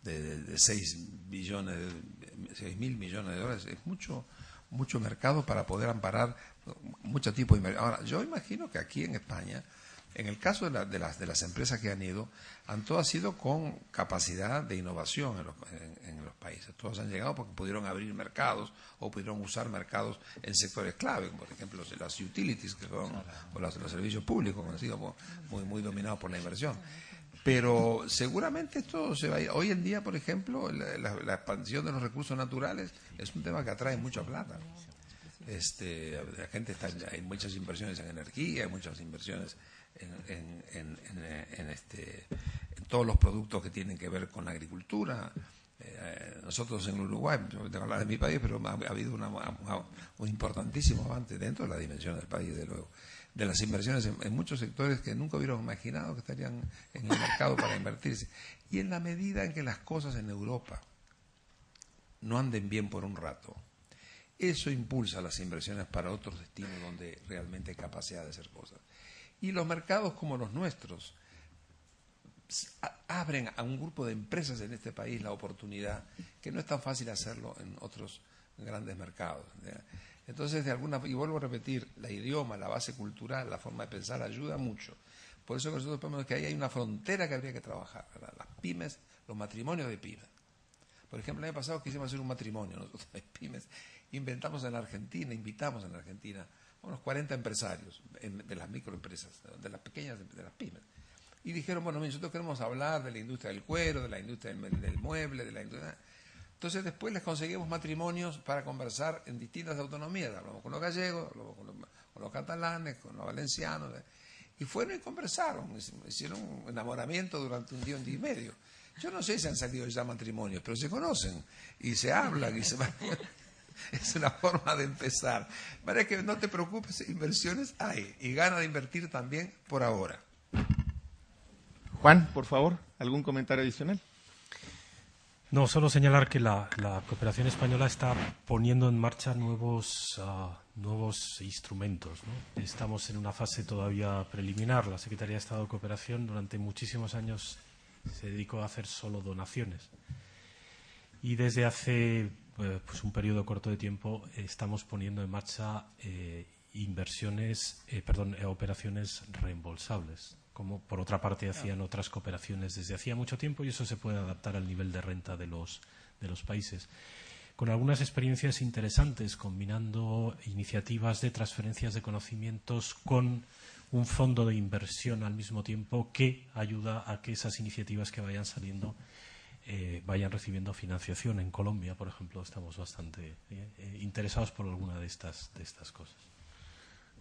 de 6 mil millones de dólares. Es mucho mercado para poder amparar mucho tipo de inversión. Ahora, yo imagino que aquí en España, en el caso de las empresas que han ido, todas sido con capacidad de innovación en los países. Todas han llegado porque pudieron abrir mercados o pudieron usar mercados en sectores clave, como por ejemplo las utilities, que son o los servicios públicos, como han sido muy dominados por la inversión. Pero seguramente esto se va a ir. Hoy en día, por ejemplo, la expansión de los recursos naturales es un tema que atrae mucha plata. La gente hay muchas inversiones en energía, hay muchas inversiones en todos los productos que tienen que ver con la agricultura. Nosotros en Uruguay, yo tengo que hablar de mi país, pero ha habido un importantísimo avance dentro de la dimensión del país, de luego, de las inversiones en muchos sectores que nunca hubieran imaginado que estarían en el mercado para invertirse. Y en la medida en que las cosas en Europa no anden bien por un rato, eso impulsa las inversiones para otros destinos donde realmente hay capacidad de hacer cosas. Y los mercados como los nuestros abren a un grupo de empresas en este país la oportunidad que no es tan fácil hacerlo en otros grandes mercados. Entonces, y vuelvo a repetir, el idioma, la base cultural, la forma de pensar ayuda mucho. Por eso nosotros pensamos que ahí hay una frontera que habría que trabajar, las pymes, los matrimonios de pymes. Por ejemplo, el año pasado quisimos hacer un matrimonio, nosotros de pymes, invitamos en la Argentina a unos 40 empresarios de las microempresas, de las pequeñas, de las pymes. Y dijeron, bueno, nosotros queremos hablar de la industria del cuero, de la industria del mueble, de la industria... Entonces después les conseguimos matrimonios para conversar en distintas autonomías. Hablamos con los gallegos, hablamos con los catalanes, con los valencianos. Y fueron y conversaron, hicieron un enamoramiento durante un día y medio. Yo no sé si han salido ya matrimonios, pero se conocen y se hablan y se van. Es una forma de empezar. Para que no te preocupes, inversiones hay y ganas de invertir también por ahora. Juan, por favor, ¿algún comentario adicional? No, solo señalar que la cooperación española está poniendo en marcha nuevos instrumentos, ¿no? Estamos en una fase todavía preliminar. La Secretaría de Estado de Cooperación durante muchísimos años se dedicó a hacer solo donaciones. Y desde hace un periodo corto de tiempo estamos poniendo en marcha operaciones reembolsables, como por otra parte hacían otras cooperaciones desde hacía mucho tiempo, y eso se puede adaptar al nivel de renta de los países. Con algunas experiencias interesantes, combinando iniciativas de transferencias de conocimientos con un fondo de inversión al mismo tiempo que ayuda a que esas iniciativas que vayan saliendo vayan recibiendo financiación. En Colombia, por ejemplo, estamos bastante interesados por alguna de estas cosas.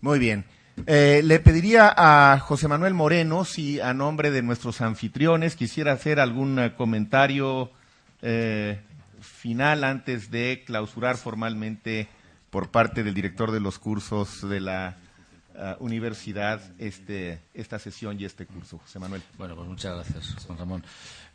Muy bien. Le pediría a José Manuel Moreno si a nombre de nuestros anfitriones quisiera hacer algún comentario final antes de clausurar formalmente por parte del director de los cursos de la universidad esta sesión y este curso. José Manuel. Bueno, pues muchas gracias, Juan Ramón.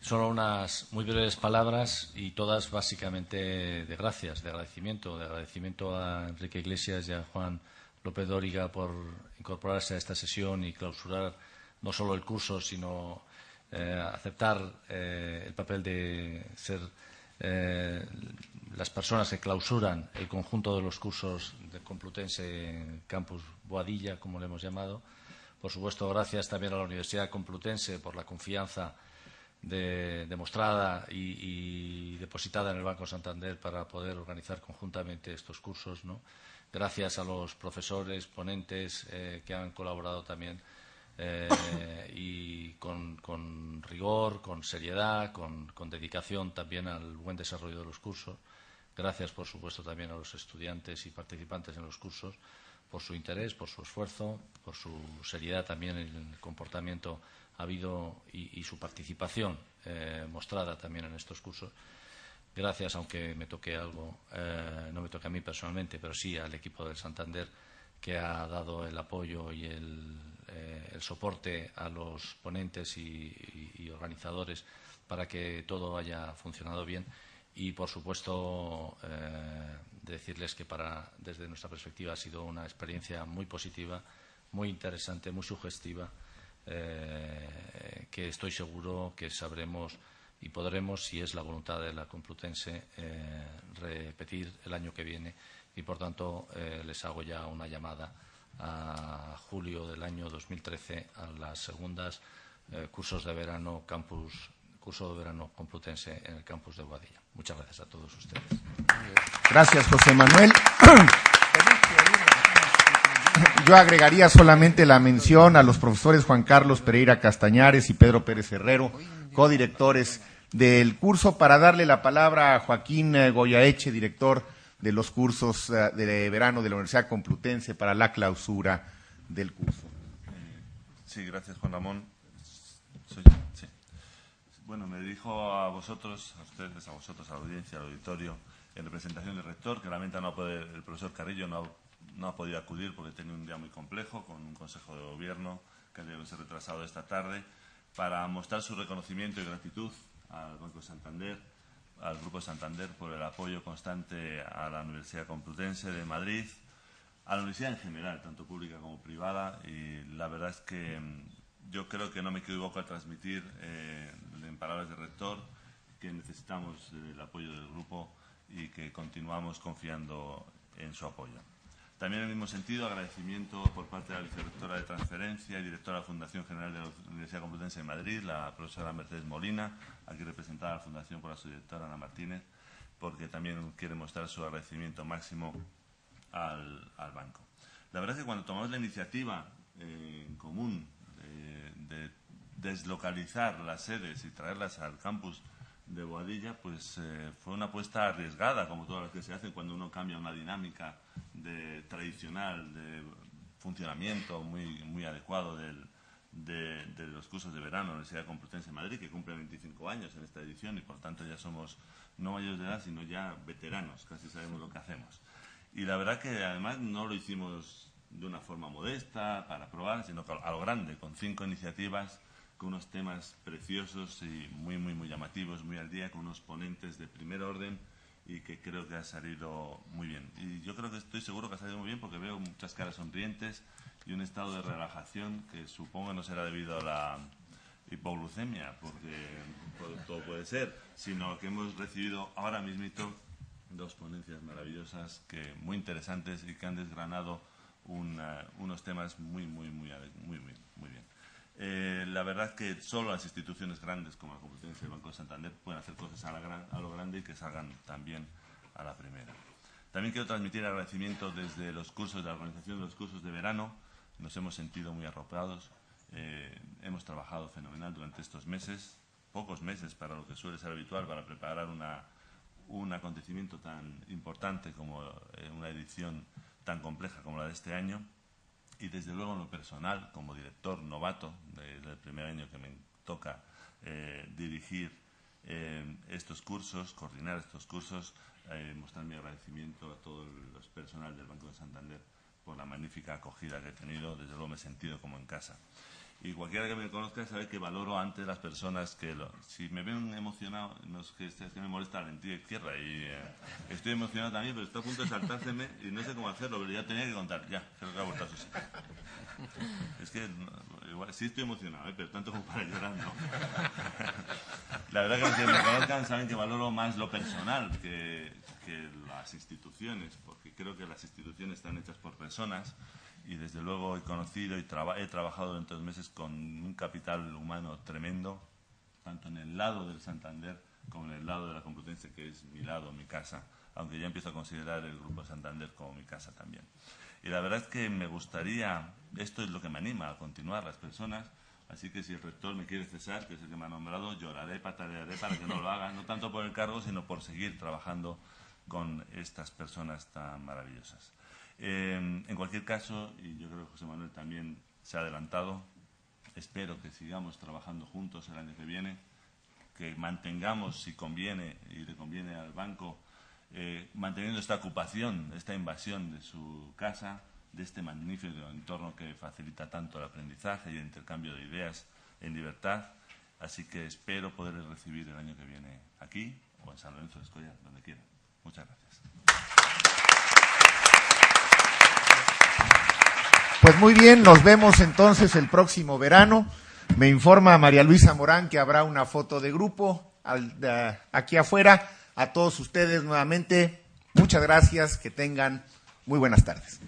Solo unas muy breves palabras y todas básicamente de gracias, de agradecimiento a Enrique Iglesias y a Juan López Dóriga por incorporarse a esta sesión y clausurar no solo el curso, sino aceptar el papel de ser las personas que clausuran el conjunto de los cursos de Complutense Campus Boadilla, como le hemos llamado. Por supuesto, gracias también a la Universidad Complutense por la confianza demostrada y depositada en el Banco Santander para poder organizar conjuntamente estos cursos, ¿no? Gracias a los profesores, ponentes que han colaborado también y con rigor, con seriedad, con dedicación también al buen desarrollo de los cursos. Gracias, por supuesto, también a los estudiantes y participantes en los cursos por su interés, por su esfuerzo, por su seriedad también en el comportamiento habido y su participación mostrada también en estos cursos. Gracias, aunque me toque algo, no me toque a mí personalmente, pero sí al equipo del Santander, que ha dado el apoyo y el soporte a los ponentes y organizadores para que todo haya funcionado bien. Y, por supuesto, decirles que desde nuestra perspectiva ha sido una experiencia muy positiva, muy interesante, muy sugestiva, que estoy seguro que sabremos y podremos, si es la voluntad de la Complutense, repetir el año que viene. Y, por tanto, les hago ya una llamada a julio del año 2013 a las segundas curso de verano Complutense en el campus de Boadilla. Muchas gracias a todos ustedes. Gracias, José Manuel. Yo agregaría solamente la mención a los profesores Juan Carlos Pereira Castañares y Pedro Pérez Herrero, codirectores del curso, para darle la palabra a Joaquín Goyaeche, director de los cursos de verano de la Universidad Complutense, para la clausura del curso. Sí, gracias, Juan Ramón. Sí. Bueno, me dirijo a vosotros, a ustedes, a vosotros, a la audiencia, al auditorio, en representación del rector, que lamenta el profesor Carrillo no ha podido acudir porque tenía un día muy complejo con un consejo de gobierno que debe ser retrasado esta tarde, para mostrar su reconocimiento y gratitud al Banco Santander, al Grupo Santander, por el apoyo constante a la Universidad Complutense de Madrid, a la universidad en general, tanto pública como privada. Y la verdad es que yo creo que no me equivoco al transmitir en palabras del rector que necesitamos el apoyo del grupo y que continuamos confiando en su apoyo. También en el mismo sentido, agradecimiento por parte de la vicerrectora de transferencia y directora de la Fundación General de la Universidad Complutense de Madrid, la profesora Mercedes Molina, aquí representada a la Fundación por la subdirectora Ana Martínez, porque también quiere mostrar su agradecimiento máximo al banco. La verdad es que cuando tomamos la iniciativa en común de deslocalizar las sedes y traerlas al campus de Boadilla, pues fue una apuesta arriesgada, como todas las que se hacen cuando uno cambia una dinámica tradicional de funcionamiento muy adecuado de los cursos de verano de la Universidad Complutense de Madrid, que cumple 25 años en esta edición y por tanto ya somos no mayores de edad, sino ya veteranos, casi sabemos lo que hacemos. Y la verdad que además no lo hicimos de una forma modesta para probar, sino a lo grande, con 5 iniciativas, con unos temas preciosos y muy llamativos, muy al día, con unos ponentes de primer orden y que creo que ha salido muy bien. Y yo creo que estoy seguro que ha salido muy bien porque veo muchas caras sonrientes y un estado de relajación que supongo no será debido a la hipoglucemia, porque todo puede ser, sino que hemos recibido ahora mismito 2 ponencias maravillosas, muy interesantes y que han desgranado unos temas muy bien. La verdad que solo las instituciones grandes como la Complutense y el Banco de Santander pueden hacer cosas a lo grande y que salgan también a la primera. También quiero transmitir agradecimiento desde los cursos de la organización de los cursos de verano. Nos hemos sentido muy arropados. Hemos trabajado fenomenal durante estos meses, pocos meses para lo que suele ser habitual, para preparar un acontecimiento tan importante como una edición tan compleja como la de este año. Y desde luego en lo personal, como director novato del primer año que me toca dirigir estos cursos, coordinar estos cursos, mostrar mi agradecimiento a todo el personal del Banco de Santander por la magnífica acogida que he tenido. Desde luego me he sentido como en casa. Y cualquiera que me conozca sabe que valoro antes las personas que si me ven emocionado, no es que me molesta la lentilla izquierda y estoy emocionado también, pero estoy a punto de saltárseme y no sé cómo hacerlo, pero ya tenía que contar, ya, creo que ha vuelto a su sitio. Es que igual sí estoy emocionado, pero tanto como para llorar, no. La verdad que los que me conozcan saben que valoro más lo personal que las instituciones, porque creo que las instituciones están hechas por personas. Y desde luego he conocido y he trabajado durante 2 meses con un capital humano tremendo, tanto en el lado del Santander como en el lado de la Complutense, que es mi lado, mi casa, aunque ya empiezo a considerar el Grupo Santander como mi casa también. Y la verdad es que me gustaría, esto es lo que me anima a continuar las personas, así que si el rector me quiere cesar, que es el que me ha nombrado, lloraré, patalearé para que no lo haga, no tanto por el cargo, sino por seguir trabajando con estas personas tan maravillosas. En cualquier caso, y yo creo que José Manuel también se ha adelantado, espero que sigamos trabajando juntos el año que viene, que mantengamos, si conviene y le conviene al banco, manteniendo esta ocupación, esta invasión de su casa, de este magnífico entorno que facilita tanto el aprendizaje y el intercambio de ideas en libertad. Así que espero poderles recibir el año que viene aquí o en San Lorenzo de Escoya, donde quieran. Muchas gracias. Pues muy bien, nos vemos entonces el próximo verano. Me informa María Luisa Morán que habrá una foto de grupo aquí afuera. A todos ustedes nuevamente, muchas gracias, que tengan muy buenas tardes.